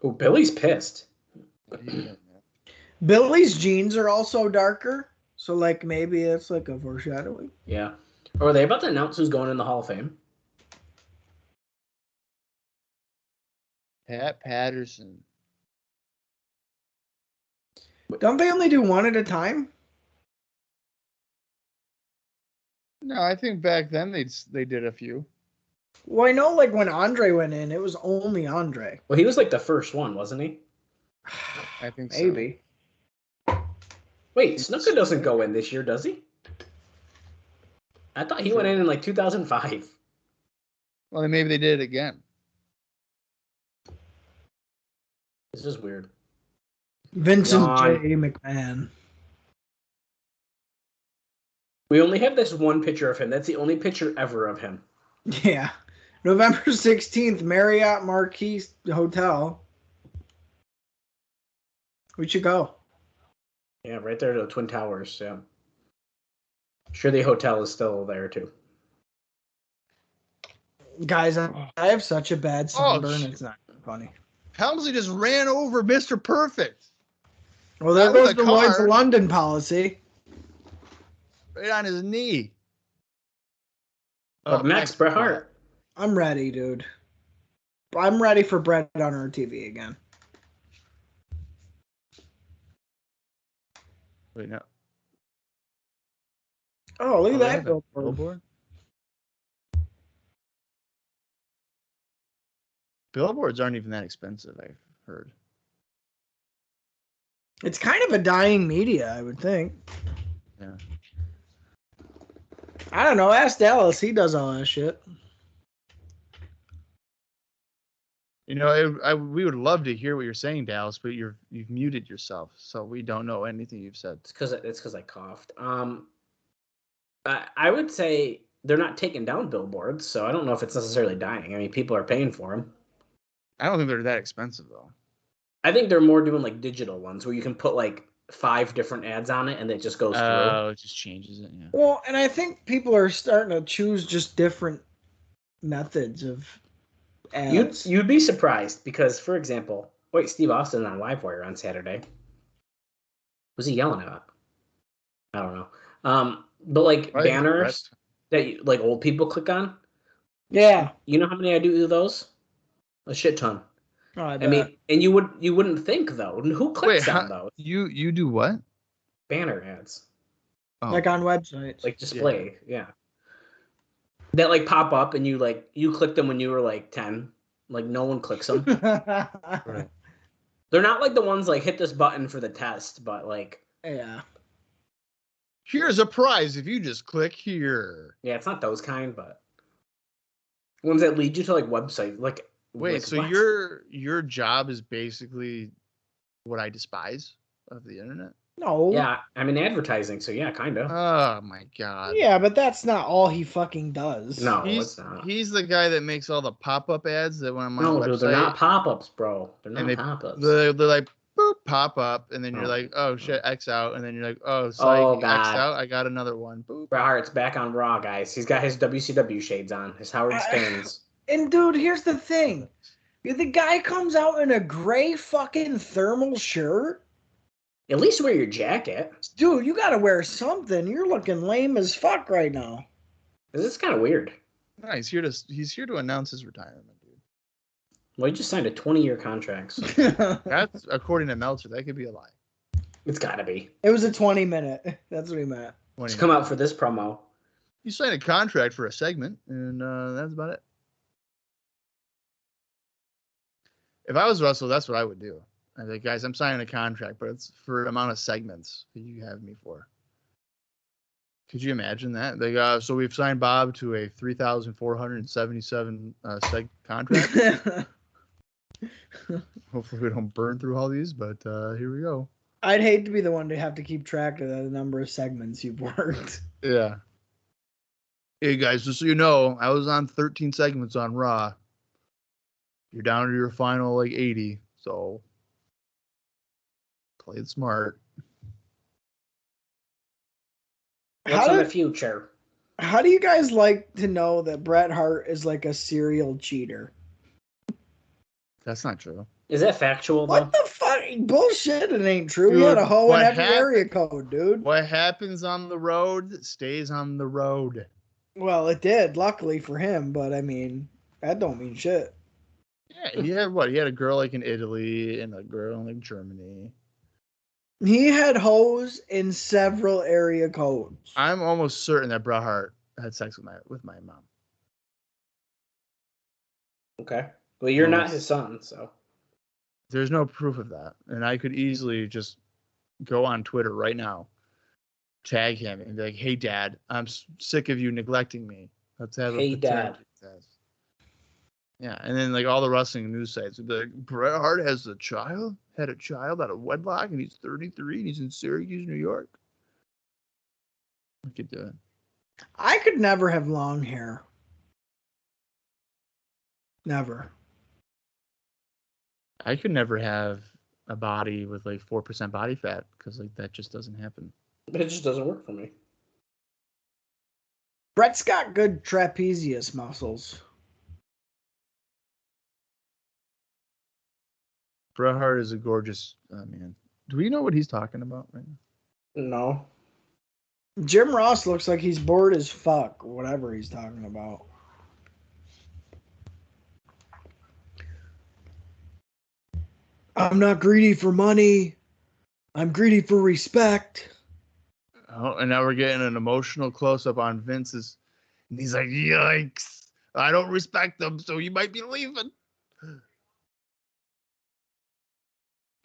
Oh, Billy's pissed. Billy's jeans are also darker, so like maybe it's like a foreshadowing. Yeah. Or are they about to announce who's going in the Hall of Fame? Pat Patterson. Don't they only do one at a time? No, I think back then they did a few. Well, I know like when Andre went in, it was only Andre. Well, he was like the first one, wasn't he? I think Maybe. So. Wait, Snuka doesn't go in this year, does he? I thought he went in like 2005. Well, then maybe they did it again. This is weird. Vincent J. McMahon. We only have this one picture of him. That's the only picture ever of him. Yeah. November 16th, Marriott Marquis Hotel. We should go. Yeah, right there to the Twin Towers. Yeah. Sure, the hotel is still there too. Guys, I have such a bad sunburn. It's not funny. Helmsley just ran over Mr. Perfect. Well, there goes the Lloyd's London policy. Right on his knee. Max Bret Hart. I'm ready, dude. I'm ready for Brett on our TV again. Wait, no. Oh, look at they that have a billboard. billboard. Billboards aren't even that expensive, I've heard. It's kind of a dying media, I would think. Yeah. I don't know. Ask Dallas. He does all that shit. You know, we would love to hear what you're saying, Dallas, but you've muted yourself, so we don't know anything you've said. It's because I coughed. I would say they're not taking down billboards, so I don't know if it's necessarily dying. I mean, people are paying for them. I don't think they're that expensive though. I think they're more doing like digital ones where you can put like 5 different ads on it and it just goes through. Oh, it just changes it. Yeah. Well, and I think people are starting to choose just different methods of ads. You'd be surprised because, for example, Steve Austin on Livewire on Saturday. Was he yelling at? I don't know. But like Probably banners that like old people click on. Yeah. You know how many I do those? A shit ton. Oh, I mean, and you wouldn't think though. Who clicks on those? You do what? Banner ads. Oh. Like on websites. Like display, yeah. That like pop up and you clicked them when you were like 10. Like no one clicks them. Right. They're not like the ones like hit this button for the test, but like yeah. Here's a prize if you just click here. Yeah, it's not those kind, but ones that lead you to like websites. Like wait, like, so what? your job is basically what I despise of the internet? No. Yeah, I'm in advertising, so yeah, kind of. Oh my god. Yeah, but that's not all he fucking does. No, He's it's not. He's the guy that makes all the pop-up ads that when I'm on No, the dude, website, they're not pop-ups, bro. They're not and pop-ups. they're like boop pop up, and then you're Oh. like, oh shit, X out, and then you're like, oh, psych, Oh, X God. out, I got another one. Boop. Bret Hart's back on Raw, guys. He's got his WCW shades on, his Howard Stearns. And dude, here's the thing. The guy comes out in a gray fucking thermal shirt. At least wear your jacket. Dude, you gotta wear something. You're looking lame as fuck right now. This is kind of weird. No, he's here to announce his retirement, dude. Well, he just signed a 20-year contract. So That's according to Meltzer. That could be a lie. it's got to be. It was a 20-minute. That's what he meant. Let's come out for this promo. You signed a contract for a segment, and that's about it. If I was Russell, that's what I would do. I'd be like, guys, I'm signing a contract, but it's for the amount of segments that you have me for. Could you imagine that? Like, so we've signed Bob to a 3,477 seg contract. Hopefully we don't burn through all these, but here we go. I'd hate to be the one to have to keep track of the number of segments you've worked. Yeah. Hey guys, just so you know, I was on 13 segments on Raw. You're down to your final like 80, so play it smart. What's in the future? How do you guys like to know that Bret Hart is like a serial cheater? That's not true. Is that factual, though? What the fuck? Bullshit, it ain't true. Dude, He had a hoe in what every area code, dude. What happens on the road stays on the road. Well, it did, luckily for him, but I mean, that don't mean shit. Yeah, he had what? He had a girl like in Italy and a girl in like Germany. He had hoes in several area codes. I'm almost certain that Bret Hart had sex with my mom. Okay. Well, you're not his son, so. There's no proof of that. And I could easily just go on Twitter right now, tag him, and be like, hey, Dad, I'm sick of you neglecting me. Let's have Hey, a Dad. test. Yeah, and then like all the wrestling news sites would be like, Bret Hart had a child out of wedlock, and he's 33, and he's in Syracuse, New York. I could do it. I could never have long hair. Never. I could never have a body with like 4% body fat because like that just doesn't happen. But it just doesn't work for me. Bret's got good trapezius muscles. Bret Hart is a gorgeous man. Do we know what he's talking about right now? No. Jim Ross looks like he's bored as fuck, whatever he's talking about. I'm not greedy for money. I'm greedy for respect. Oh, and now we're getting an emotional close-up on Vince's. And he's like, yikes. I don't respect them, so you might be leaving.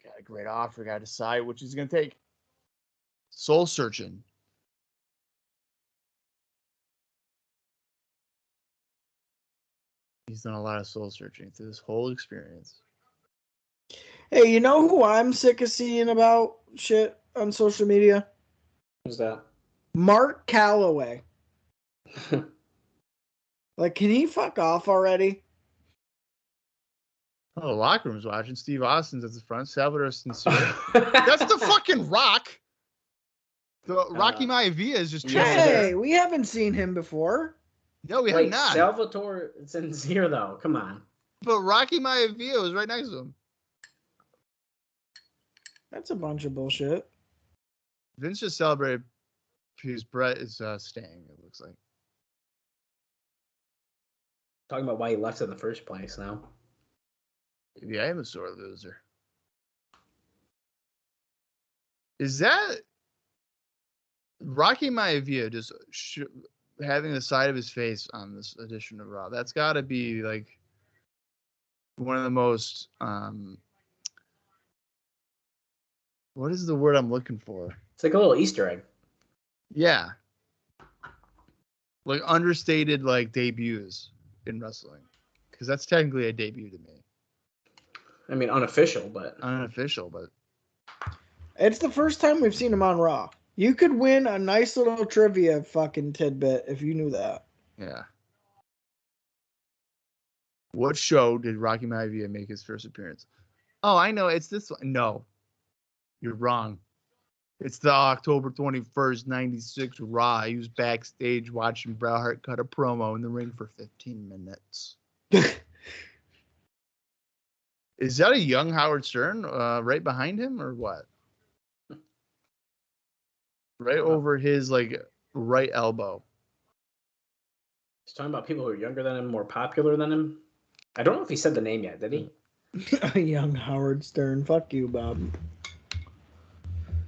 Got a great offer. Got to decide which he's going to take. Soul searching. He's done a lot of soul searching through this whole experience. Hey, you know who I'm sick of seeing about shit on social media? Who's that? Mark Calloway. Like, can he fuck off already? Oh, the locker room's watching. Steve Austin's at the front. Salvador Sincere. That's the fucking Rock. The Rocky Maivia is just chilling Hey, there. we haven't seen him before. No, we have not. Salvatore Sincere, though. Come on. But Rocky Maivia was right next to him. That's a bunch of bullshit. Vince just celebrated because Brett is staying, it looks like. Talking about why he left in the first place now. Maybe I am a sore loser. Is that Rocky Maivia just having the side of his face on this edition of Raw? That's got to be like one of the most what is the word I'm looking for? It's like a little Easter egg. Yeah. Like understated like debuts in wrestling. Because that's technically a debut to me. I mean, unofficial, but... Unofficial, but... It's the first time we've seen him on Raw. You could win a nice little trivia fucking tidbit if you knew that. Yeah. What show did Rocky Maivia make his first appearance? Oh, I know. It's this one. No. You're wrong. It's the October 21st, 96 Raw. He was backstage watching Bret Hart cut a promo in the ring for 15 minutes. Is that a young Howard Stern right behind him or what? Right over his like right elbow. He's talking about people who are younger than him, more popular than him. I don't know if he said the name yet, did he? A young Howard Stern. Fuck you, Bob.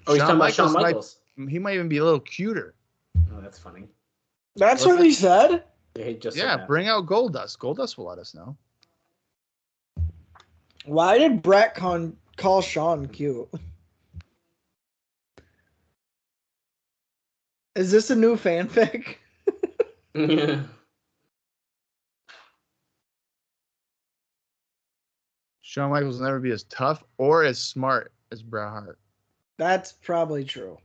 Oh, he's talking about Shawn Michaels. He might even be a little cuter. Oh, that's funny. That's what he said? Yeah, he just Yeah, bring out Goldust. Goldust will let us know. Why did Brett call Shawn cute? Is this a new fanfic? Yeah. Shawn Michaels will never be as tough or as smart as Bret Hart. That's probably true.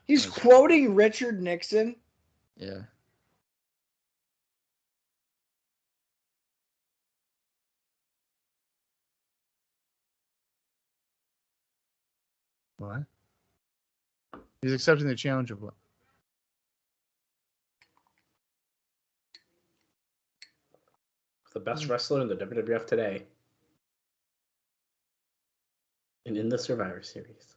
He's quoting Richard Nixon. Yeah. What? He's accepting the challenge of what? The best wrestler in the WWF today. And in the Survivor Series.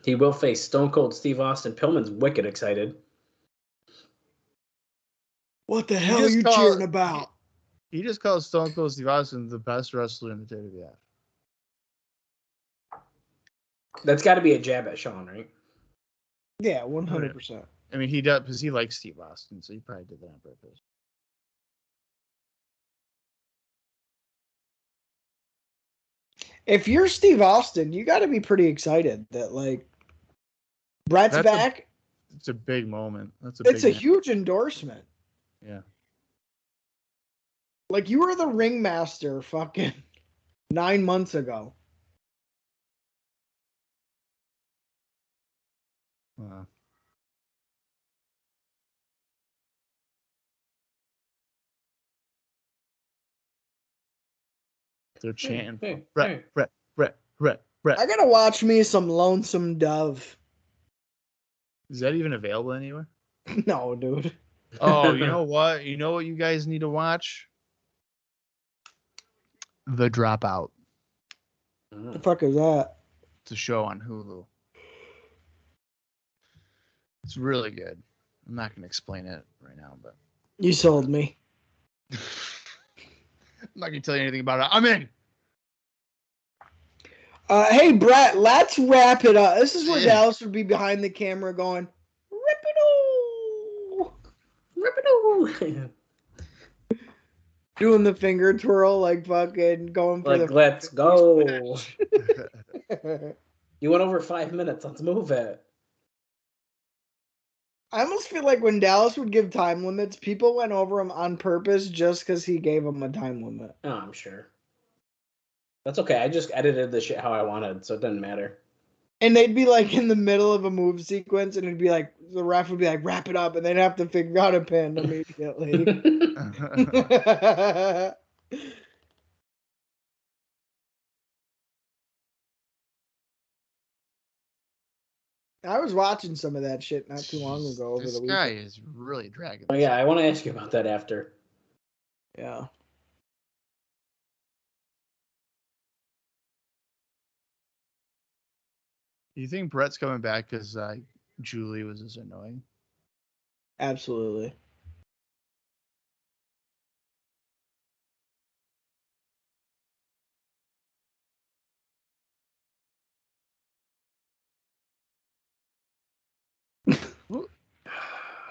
He will face Stone Cold Steve Austin. Pillman's wicked excited. What the hell are you cheering about? He just called Stone Cold Steve Austin the best wrestler in the WWF. That's got to be a jab at Shawn, right? Yeah, 100%. I mean, he does because he likes Steve Austin, so he probably did that on purpose. If you're Steve Austin, you got to be pretty excited that like Brett's back. It's a big moment. It's a huge endorsement. Yeah. Like you were the ringmaster fucking 9 months ago. Wow. They're chanting. Brett. I gotta watch me some Lonesome Dove. Is that even available anywhere? No, dude. Oh, you know what? You know what you guys need to watch? The Dropout. What the fuck is that? It's a show on Hulu. It's really good. I'm not going to explain it right now, but... You sold me. I'm not gonna tell you anything about it. I'm in. Hey, Brett, let's wrap it up. This is where Dallas would be behind the camera going, rip-a-doo! Rip-a-doo! Doing the finger twirl, like fucking going for like, the... let's go. You went over 5 minutes. Let's move it. I almost feel like when Dallas would give time limits, people went over him on purpose just because he gave them a time limit. Oh, I'm sure. That's okay. I just edited the shit how I wanted, so it doesn't matter. And they'd be like in the middle of a move sequence, and it'd be like, the ref would be like, wrap it up, and they'd have to figure out a pin immediately. I was watching some of that shit not too long ago over the weekend. This guy is really dragging. Oh yeah, I want to ask you about that after. Yeah. Do you think Brett's coming back because Julie was as annoying? Absolutely.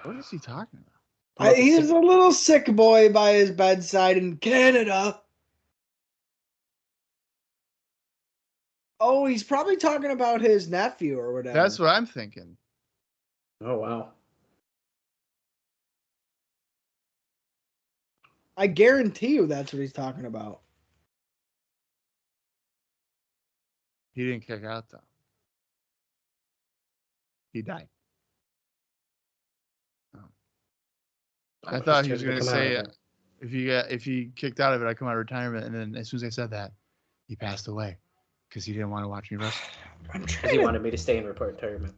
What is he talking about? He's a little sick boy by his bedside in Canada. Oh, he's probably talking about his nephew or whatever. That's what I'm thinking. Oh, wow. I guarantee you that's what he's talking about. He didn't kick out, though. He died. I thought he was going to say if he kicked out of it, I'd come out of retirement. And then as soon as I said that, he passed away because he didn't want to watch me wrestle. Because he wanted me to stay in retirement.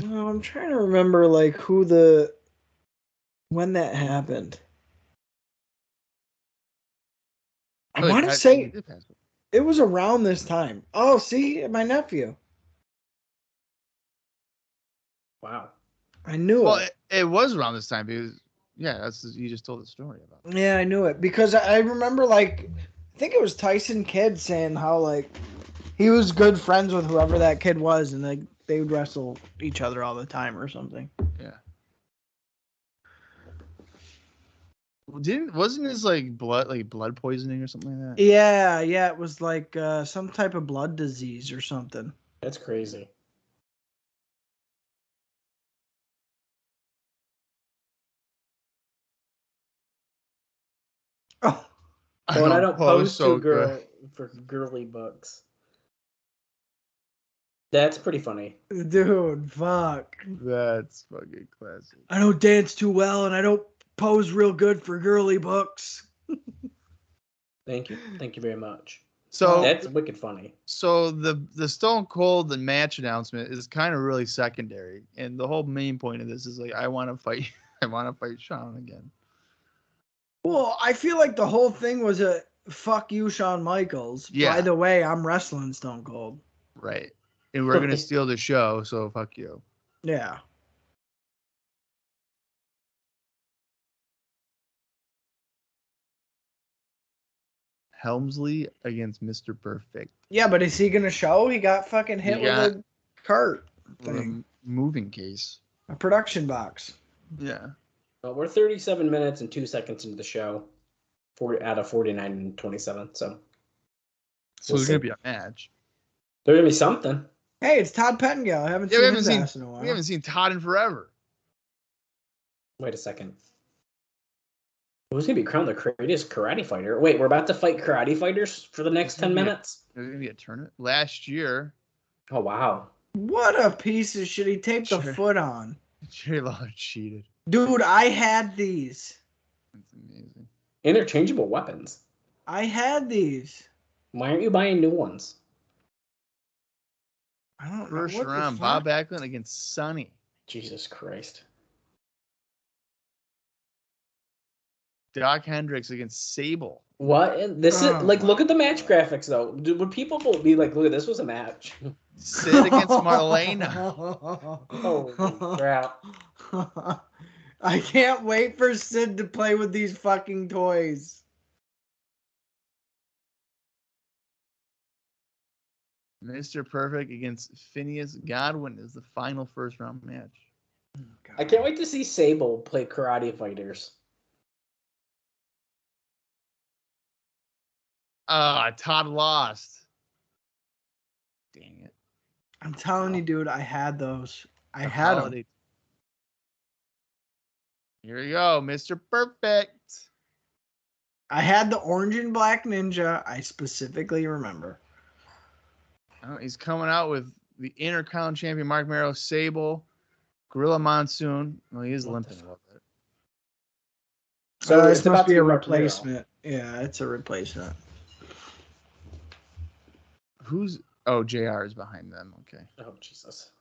No, I'm trying to remember like when that happened. I want to say it was around this time. Oh, see, my nephew. Wow. I knew it. It was around this time because, you just told the story about it. Yeah, I knew it because I remember, like, I think it was Tyson Kidd saying how, like, he was good friends with whoever that kid was and, like, they would wrestle each other all the time or something. Yeah. Wasn't his, like, blood poisoning or something like that? Yeah, it was, like, some type of blood disease or something. That's crazy. Oh, and I don't pose to for girly books. That's pretty funny. Dude, fuck. That's fucking classic. I don't dance too well and I don't pose real good for girly books. Thank you. Thank you very much. So that's wicked funny. So the Stone Cold the match announcement is kind of really secondary. And the whole main point of this is like I want to fight Shawn again. Well, I feel like the whole thing was a fuck you, Shawn Michaels. Yeah. By the way, I'm wrestling Stone Cold. Right. And we're going to steal the show, so fuck you. Yeah. Helmsley against Mr. Perfect. Yeah, but is he going to show? He got fucking hit with a cart thing. Moving case. A production box. Yeah. Well, we're 37 minutes and 2 seconds into the show. Out of 49 and 27, so there's going to be a match. There's going to be something. Hey, it's Todd Pettengill. I haven't seen his ass in a while. We haven't seen Todd in forever. Wait a second. Who's going to be crowned the greatest karate fighter? Wait, we're about to fight karate fighters for the next 10 minutes? There's going to be a tournament. Last year. Oh, wow. What a piece of shit. He taped the foot on. Jerry Lawler cheated. Dude, I had these. That's amazing. Interchangeable weapons. I had these. Why aren't you buying new ones? I don't know. First round, Bob Backlund against Sonny. Jesus Christ. Doc Hendricks against Sable. What? This is like, look at the match graphics though. Would people be like, look at this was a match? Sid against Marlena. Holy crap. I can't wait for Sid to play with these fucking toys. Mr. Perfect against Phineas Godwin is the final first round match. I can't wait to see Sable play Karate Fighters. Todd lost. Dang it. I'm telling you, dude, I had those. I had them. Here you go, Mr. Perfect. I had the orange and black ninja. I specifically remember. Oh, he's coming out with the Intercom champion Mark Mero, Sable, Gorilla Monsoon. Well, he is limping a little bit. So it's about must be to a be Mark Mero. replacement. Yeah, it's a replacement. JR is behind them. Okay. Oh, Jesus.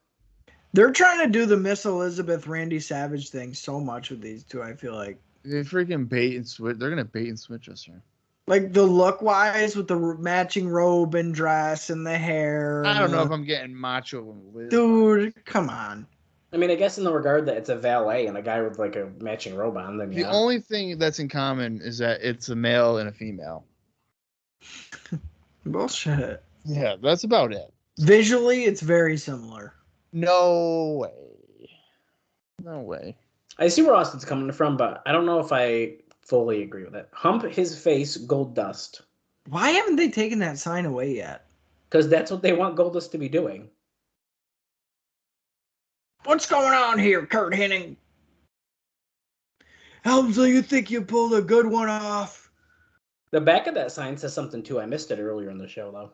They're trying to do the Miss Elizabeth Randy Savage thing so much with these two, I feel like. They freaking bait and switch. They're going to bait and switch us here. Like the look wise with the matching robe and dress and the hair. I don't know if I'm getting macho and Liz. Dude, come on. I mean, I guess in the regard that it's a valet and a guy with like a matching robe on, then The only thing that's in common is that it's a male and a female. Bullshit. Yeah, that's about it. Visually, it's very similar. No way. No way. I see where Austin's coming from, but I don't know if I fully agree with it. Hump his face, Gold Dust. Why haven't they taken that sign away yet? Because that's what they want Goldust to be doing. What's going on here, Kurt Hennig? Helmsley, you think you pulled a good one off? The back of that sign says something too. I missed it earlier in the show, though.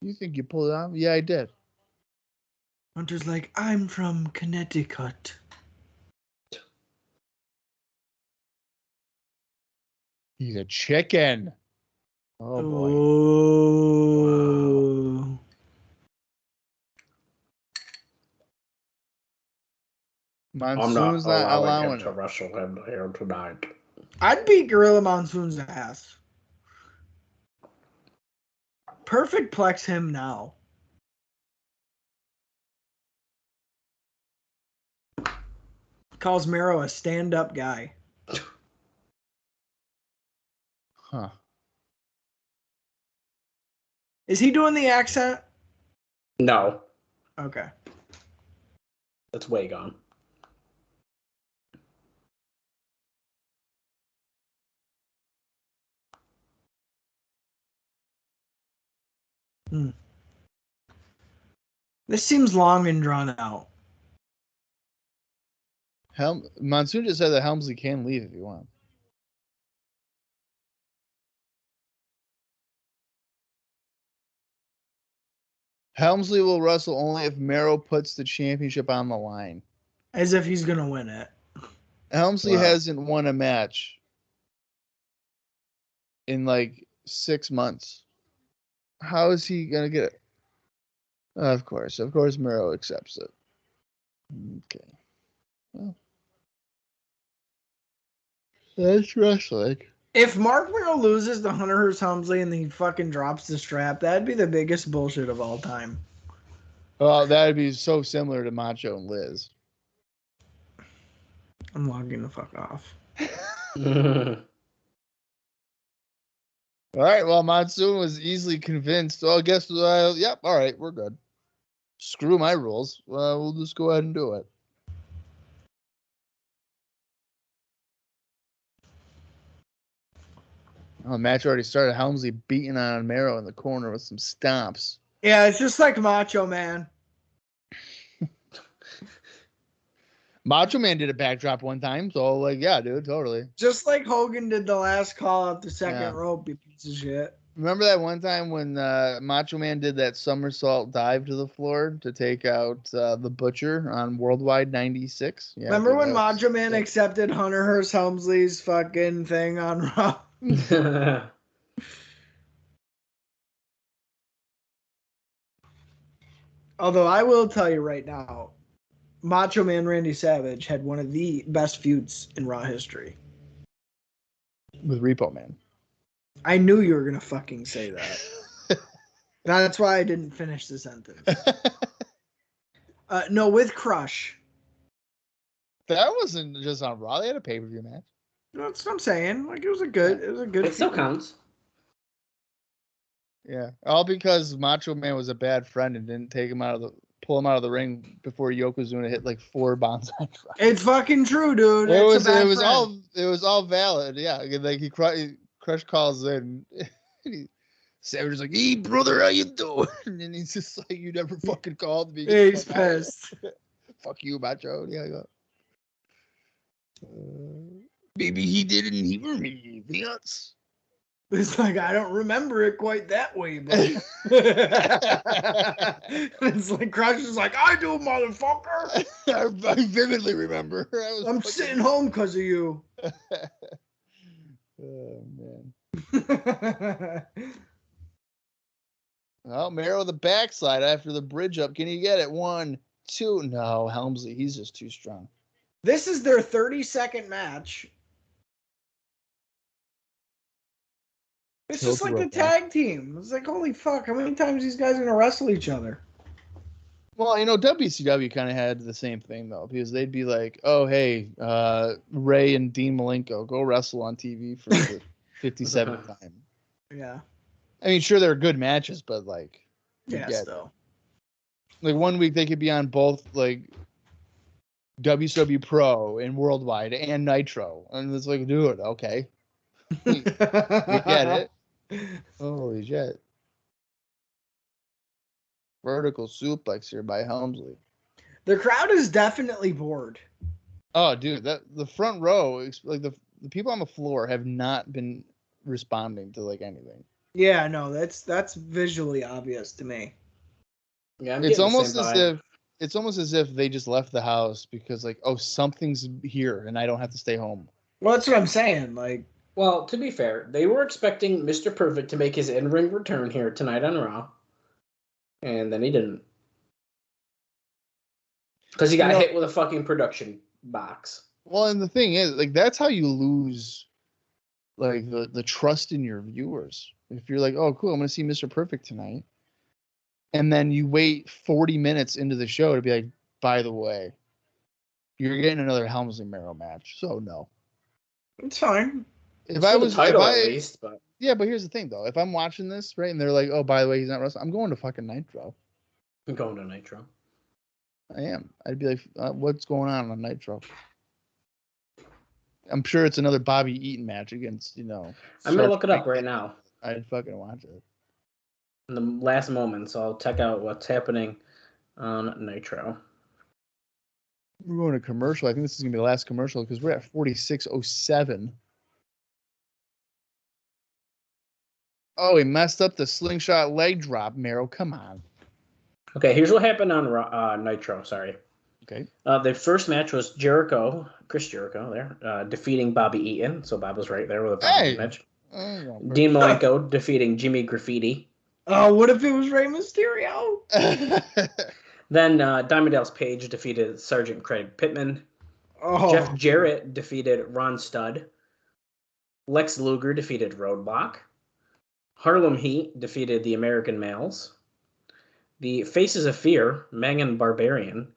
You think you pulled it off? Yeah, I did. Hunter's like, I'm from Connecticut. He's a chicken. Oh, boy. Oh. Monsoon's not allowing to wrestle him here tonight. I'd beat Gorilla Monsoon's ass. Perfect plex him now. Calls Mero a stand-up guy. Huh. Is he doing the accent? No, Okay. that's way gone. This seems long and drawn out. Monsoon just said that Helmsley can leave if you want. Helmsley will wrestle only if Mero puts the championship on the line. As if he's going to win it. Helmsley hasn't won a match in like 6 months. How is he going to get it? Of course Mero accepts it. Okay. Well, that's wrestling. If Mark Mero loses to Hunter Hearst Helmsley and he fucking drops the strap, that'd be the biggest bullshit of all time. Well, that'd be so similar to Macho and Liz. I'm logging the fuck off. All right, well, Monsoon was easily convinced. Well, I guess, yep, all right, we're good. Screw my rules. We'll just go ahead and do it. Oh, the match already started. Helmsley beating on Mero in the corner with some stomps. Yeah, it's just like Macho Man. Macho Man did a backdrop one time, so yeah, dude, totally. Just like Hogan did the last call out the second rope, you piece of shit. Remember that one time when Macho Man did that somersault dive to the floor to take out the Butcher on Worldwide 96? Yeah, remember when Macho Man accepted Hunter Hearst Helmsley's fucking thing on Raw? Although I will tell you right now, Macho Man Randy Savage had one of the best feuds in Raw history. With Repo Man. I knew you were going to fucking say that. That's why I didn't finish the sentence. No, with Crush. That wasn't just on Raw. They had a pay-per-view match. That's what I'm saying. Like it was a good It still feud. counts. Yeah, all because Macho Man was a bad friend and didn't pull him out of the ring before Yokozuna hit like 4 bombs. It's fucking true, dude. It It's was all valid. Yeah, like Crush calls in. Savage is like, "Hey brother, how you doing?" And he's just like, "You never fucking called me." Yeah, he's pissed. Fuck you, Macho. Yeah, I go. Maybe he didn't hear me. Nuts. It's like I don't remember it quite that way, but it's like Crush is like, I do, motherfucker. I vividly remember. I'm sitting home because of you. Oh man. Oh, Mero the backslide after the bridge up. Can you get it? 1, 2. No, Helmsley, he's just too strong. This is their 32nd match. It's just like the tag team. It's like, holy fuck, how many times these guys are gonna wrestle each other? Well, WCW kind of had the same thing though, because they'd be like, "Oh, hey, Ray and Dean Malenko, go wrestle on TV for the 57th time." Yeah. I mean, sure, they're good matches, but like, still. Like one week they could be on both like WCW Pro and Worldwide and Nitro, and it's like, dude, okay, we get it. Holy shit! Vertical suplex here by Helmsley. The crowd is definitely bored. Oh, dude, the front row, like the people on the floor, have not been responding to like anything. Yeah, no, that's visually obvious to me. Yeah, it's almost as if they just left the house because like, oh, something's here and I don't have to stay home. Well, that's what I'm saying. Like, well, to be fair, they were expecting Mr. Perfect to make his in-ring return here tonight on Raw, and then he didn't because he got hit with a fucking production box. Well, and the thing is, like, that's how you lose like the trust in your viewers. If you're like, oh, cool, I'm gonna see Mr. Perfect tonight, and then you wait 40 minutes into the show to be like, by the way, you're getting another Helmsley Mero match, so no. It's fine. At least, but yeah, but here's the thing though. If I'm watching this, right, and they're like, oh, by the way, he's not wrestling, I'm going to fucking Nitro. I'm going to Nitro. I am. I'd be like, what's going on Nitro? I'm sure it's another Bobby Eaton match against, I'm gonna look it up right now. I'd fucking watch it. In the last moment, so I'll check out what's happening on Nitro. We're going to commercial. I think this is gonna be the last commercial because we're at 46:07. Oh, he messed up the slingshot leg drop, Mero. Come on. Okay, here's what happened on Nitro. Sorry. Okay. The first match was Chris Jericho there, defeating Bobby Eaton. So Bob was right there with a Bobby match. Dean Malenko defeating Jimmy Graffiti. Oh, what if it was Rey Mysterio? Then Diamond Dallas Page defeated Sergeant Craig Pittman. Oh. Jeff Jarrett defeated Ron Studd. Lex Luger defeated Roadblock. Harlem Heat defeated the American Males. The Faces of Fear, Megan Barbarian,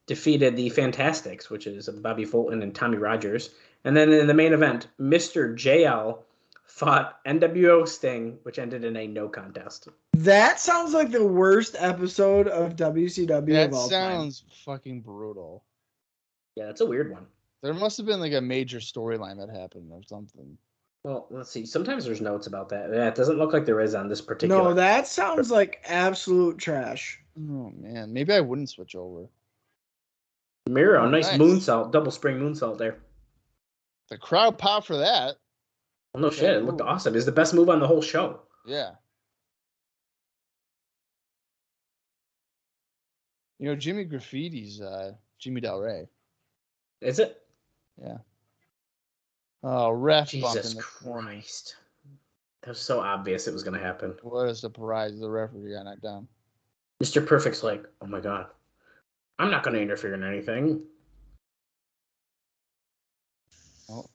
defeated the Fantastics, which is Bobby Fulton and Tommy Rogers. And then in the main event, Mr. JL fought NWO Sting, which ended in a no contest. That sounds like the worst episode of WCW of all time. That sounds fucking brutal. Yeah, that's a weird one. There must have been like a major storyline that happened or something. Well, let's see. Sometimes there's notes about that. Yeah, it doesn't look like there is on this particular. No, that sounds like absolute trash. Oh, man. Maybe I wouldn't switch over. Miro, nice moonsault, double spring moonsault there. The crowd popped for that. Well, no shit. It looked awesome. It's the best move on the whole show. Yeah. Jimmy Graffiti's Jimmy Del Rey. Is it? Yeah. Oh, ref Jesus Christ. That was so obvious it was going to happen. What a surprise. The referee got knocked down. Mr. Perfect's like, oh my God. I'm not going to interfere in anything. Oh,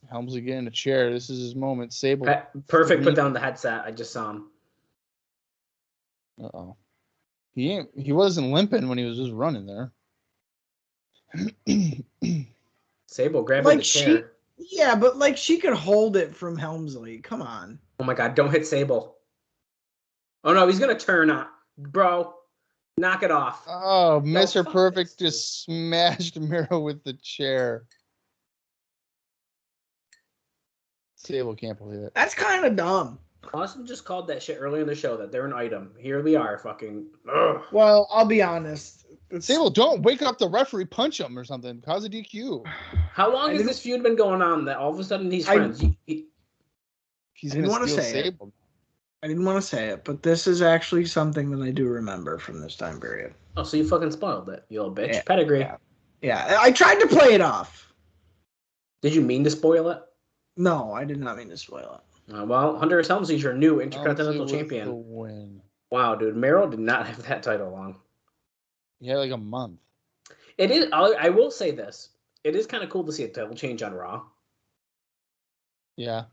Helmsley getting a chair. This is his moment. Sable. Perfect put down the headset. I just saw him. Uh-oh. He wasn't limping when he was just running there. Sable grabbing the chair. Yeah, but like she could hold it from Helmsley. Come on. Oh my God! Don't hit Sable. Oh no, he's gonna turn on, bro. Knock it off. Oh, No, Mr. fuck Perfect this, just smashed Miro with the chair. Sable can't believe it. That's kind of dumb. Austin just called that shit earlier in the show that they're an item. Here we are, fucking. Ugh. Well, I'll be honest. Sable, don't wake up the referee, punch him or something, cause a DQ. How long has this feud been going on that all of a sudden he's friends? He's I didn't gonna want to steal say Sable. I didn't want to say it, but this is actually something that I do remember from this time period. Oh, so you fucking spoiled it, you little bitch. Yeah. Pedigree. Yeah, I tried to play it off. Did you mean to spoil it? No, I did not mean to spoil it. Well, Hunter Hearst Helmsley's your new Intercontinental Helmsley with Champion. the win. Wow, dude. Mero did not have that title long. He had like a month. It is. I will say this. It is kind of cool to see a title change on Raw. Yeah.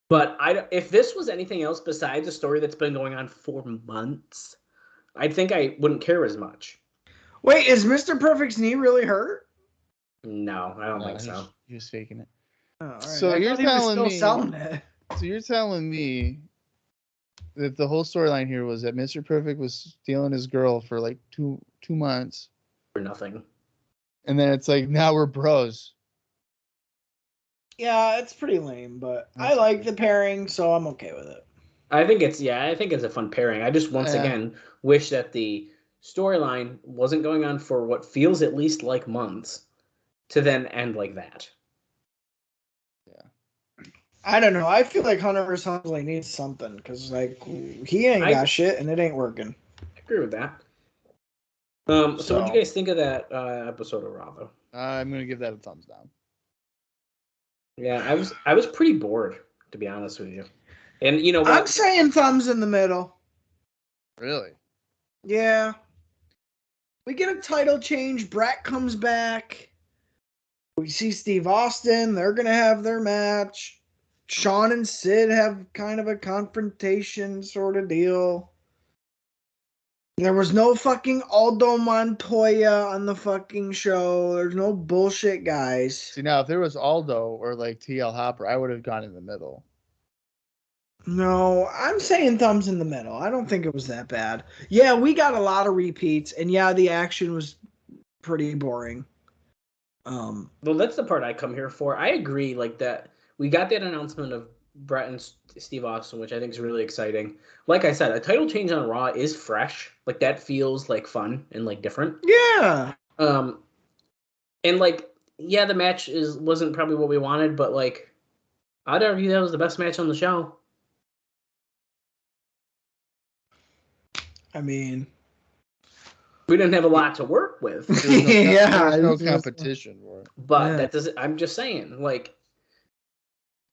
But if this was anything else besides a story that's been going on for months, I think I wouldn't care as much. Wait, is Mr. Perfect's knee really hurt? No, I don't think so. He was faking it. Oh, all right. So I you're thought he was telling still me- selling it. So you're telling me that the whole storyline here was that Mr. Perfect was stealing his girl for like two months, For nothing. and then it's like now we're bros. Yeah, it's pretty lame, but I like the pairing, so I'm okay with it. I think it's a fun pairing. I just once again wish that the storyline wasn't going on for what feels at least like months to then end like that. I don't know. I feel like Hunter Hearst Helmsley needs something because like he ain't got shit and it ain't working. I agree with that. So what do you guys think of that episode of Raw, though? I'm gonna give that a thumbs down. Yeah, I was pretty bored, to be honest with you. And you know what? I'm saying thumbs in the middle. Really? Yeah. We get a title change. Brett comes back. We see Steve Austin. They're going to have their match. Shawn and Sid have kind of a confrontation sort of deal. There was no fucking Aldo Montoya on the fucking show. There's no bullshit guys. See, now if there was Aldo or like TL Hopper, I would have gone in the middle. No, I'm saying thumbs in the middle. I don't think it was that bad. Yeah, we got a lot of repeats, and yeah, the action was pretty boring. Well, that's the part I come here for. I agree, like that. We got that announcement of Brett and Steve Austin, which I think is really exciting. Like I said, a title change on Raw is fresh. Like that feels like fun and like different. Yeah. And like, yeah, the match wasn't probably what we wanted, but like, I'd argue that was the best match on the show. I mean, we didn't have a lot to work with. There's no competition for it. But that doesn't. I'm just saying, like,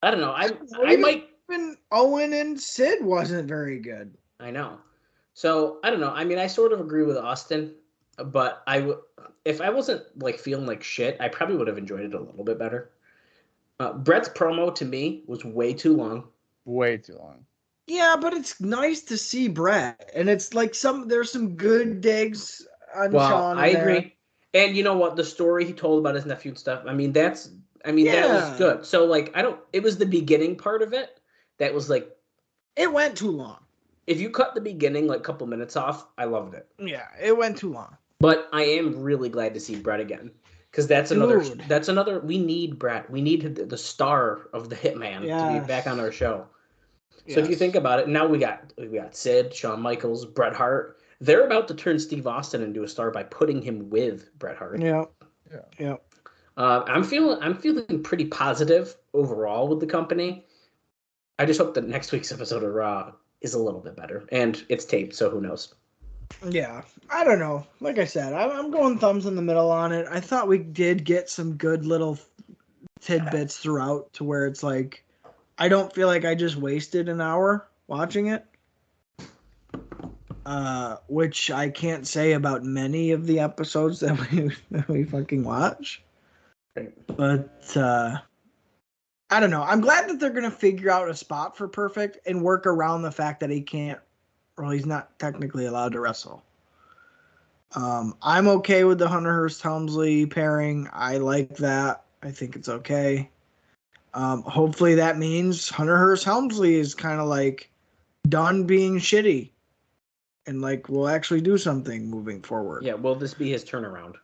I don't know. I might. Even Owen and Sid wasn't very good. I know. So I don't know. I mean, I sort of agree with Austin, but if I wasn't like feeling like shit, I probably would have enjoyed it a little bit better. Brett's promo to me was way too long. Way too long. Yeah, but it's nice to see Brett, and it's like there's some good digs on Shawn. I agree. And you know what? The story he told about his nephew and stuff. I mean, that was good. So like, it was the beginning part of it that was like, it went too long. If you cut the beginning like a couple minutes off, I loved it. Yeah, it went too long. But I am really glad to see Brett again. Because that's another. We need Brett. We need the star of the Hitman to be back on our show. So if you think about it, now we got Sid, Shawn Michaels, Bret Hart. They're about to turn Steve Austin into a star by putting him with Bret Hart. Yeah. I'm feeling pretty positive overall with the company. I just hope that next week's episode of Raw is a little bit better, and it's taped, so who knows? Yeah, I don't know. Like I said, I'm going thumbs in the middle on it. I thought we did get some good little tidbits throughout to where it's like, I don't feel like I just wasted an hour watching it, which I can't say about many of the episodes that we fucking watch. But I don't know. I'm glad that they're gonna figure out a spot for Perfect and work around the fact that he's not technically allowed to wrestle. I'm okay with the Hunter Hearst Helmsley pairing. I like that. I think it's okay. Hopefully that means Hunter Hearst Helmsley is kind of like done being shitty and like will actually do something moving forward. Yeah, will this be his turnaround?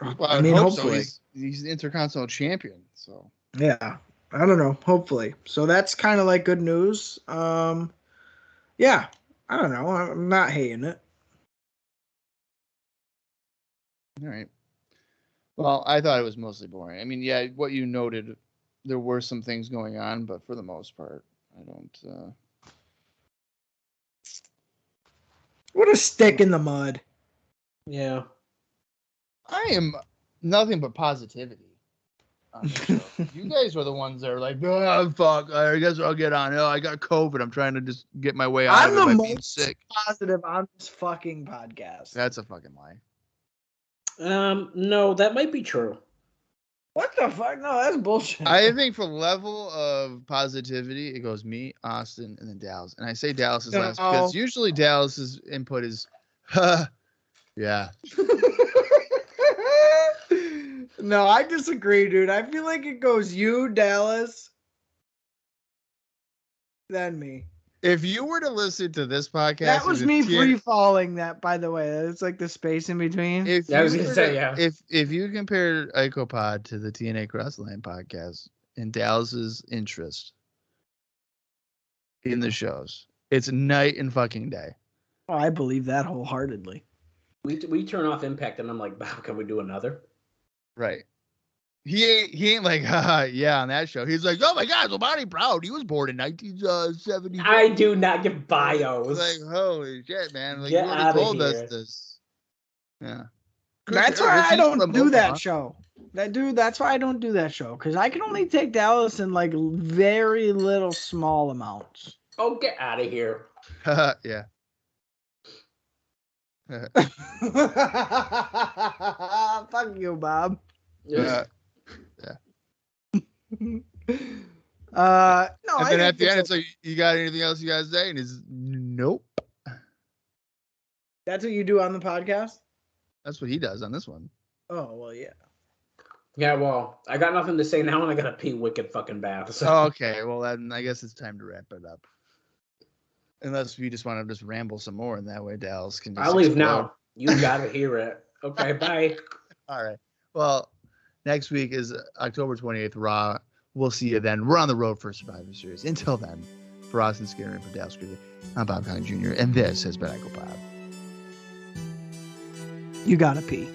Well, I mean, hope hopefully. So. He's the Intercontinental Champion, so. Yeah, I don't know. Hopefully. So that's kind of like good news. Yeah, I don't know. I'm not hating it. All right. Well, I thought it was mostly boring. I mean, yeah, what you noted, there were some things going on, but for the most part, I don't. What a stick in the mud. Yeah. I am nothing but positivity on this show. You guys are the ones that are like, oh, fuck, I guess I'll get on. Oh, I got COVID. I'm trying to just get my way out of it by being sick. Positive on this fucking podcast. That's a fucking lie. No, that might be true. What the fuck? No, that's bullshit. I think for level of positivity, it goes me, Austin, and then Dallas. And I say Dallas is last because usually Dallas's input is, yeah. No, I disagree, dude. I feel like it goes you, Dallas, then me. If you were to listen to this podcast, that was me free falling. That, by the way, it's like the space in between. I was gonna say, yeah. If you compare ICOPOD to the TNA Crossline podcast in Dallas's interest in the shows, it's night and fucking day. Oh, I believe that wholeheartedly. We turn off Impact, and I'm like, Bob, can we do another? Right. He ain't like, yeah, on that show. He's like, oh my God, Lombardi Proud. He was born in 1970. I do not give bios. Like, holy shit, man. Like, Get you already told here. us this. Yeah. That's why I don't do that show. That's why I don't do that show. Because I can only take Dallas in like very little small amounts. Oh, get out of here. Yeah. Fuck you, Bob. Yeah. No. And then at the end, it's like, you got anything else you guys say? And he's, nope. That's what you do on the podcast? That's what he does on this one. Oh, well, yeah. Yeah, well, I got nothing to say now, and I got to pee wicked fucking bath. So. Oh, okay, well, then I guess it's time to wrap it up. Unless you just want to just ramble some more, and that way Dallas can just I'll leave explode. now. You got to hear it. Okay, bye. All right. Well, next week is October 28th, Raw. We'll see you then. We're on the road for Survivor Series. Until then, for Austin Skinner and for Dallas Crazy, I'm Bob Conley Jr., and this has been ICOPOD. You gotta pee.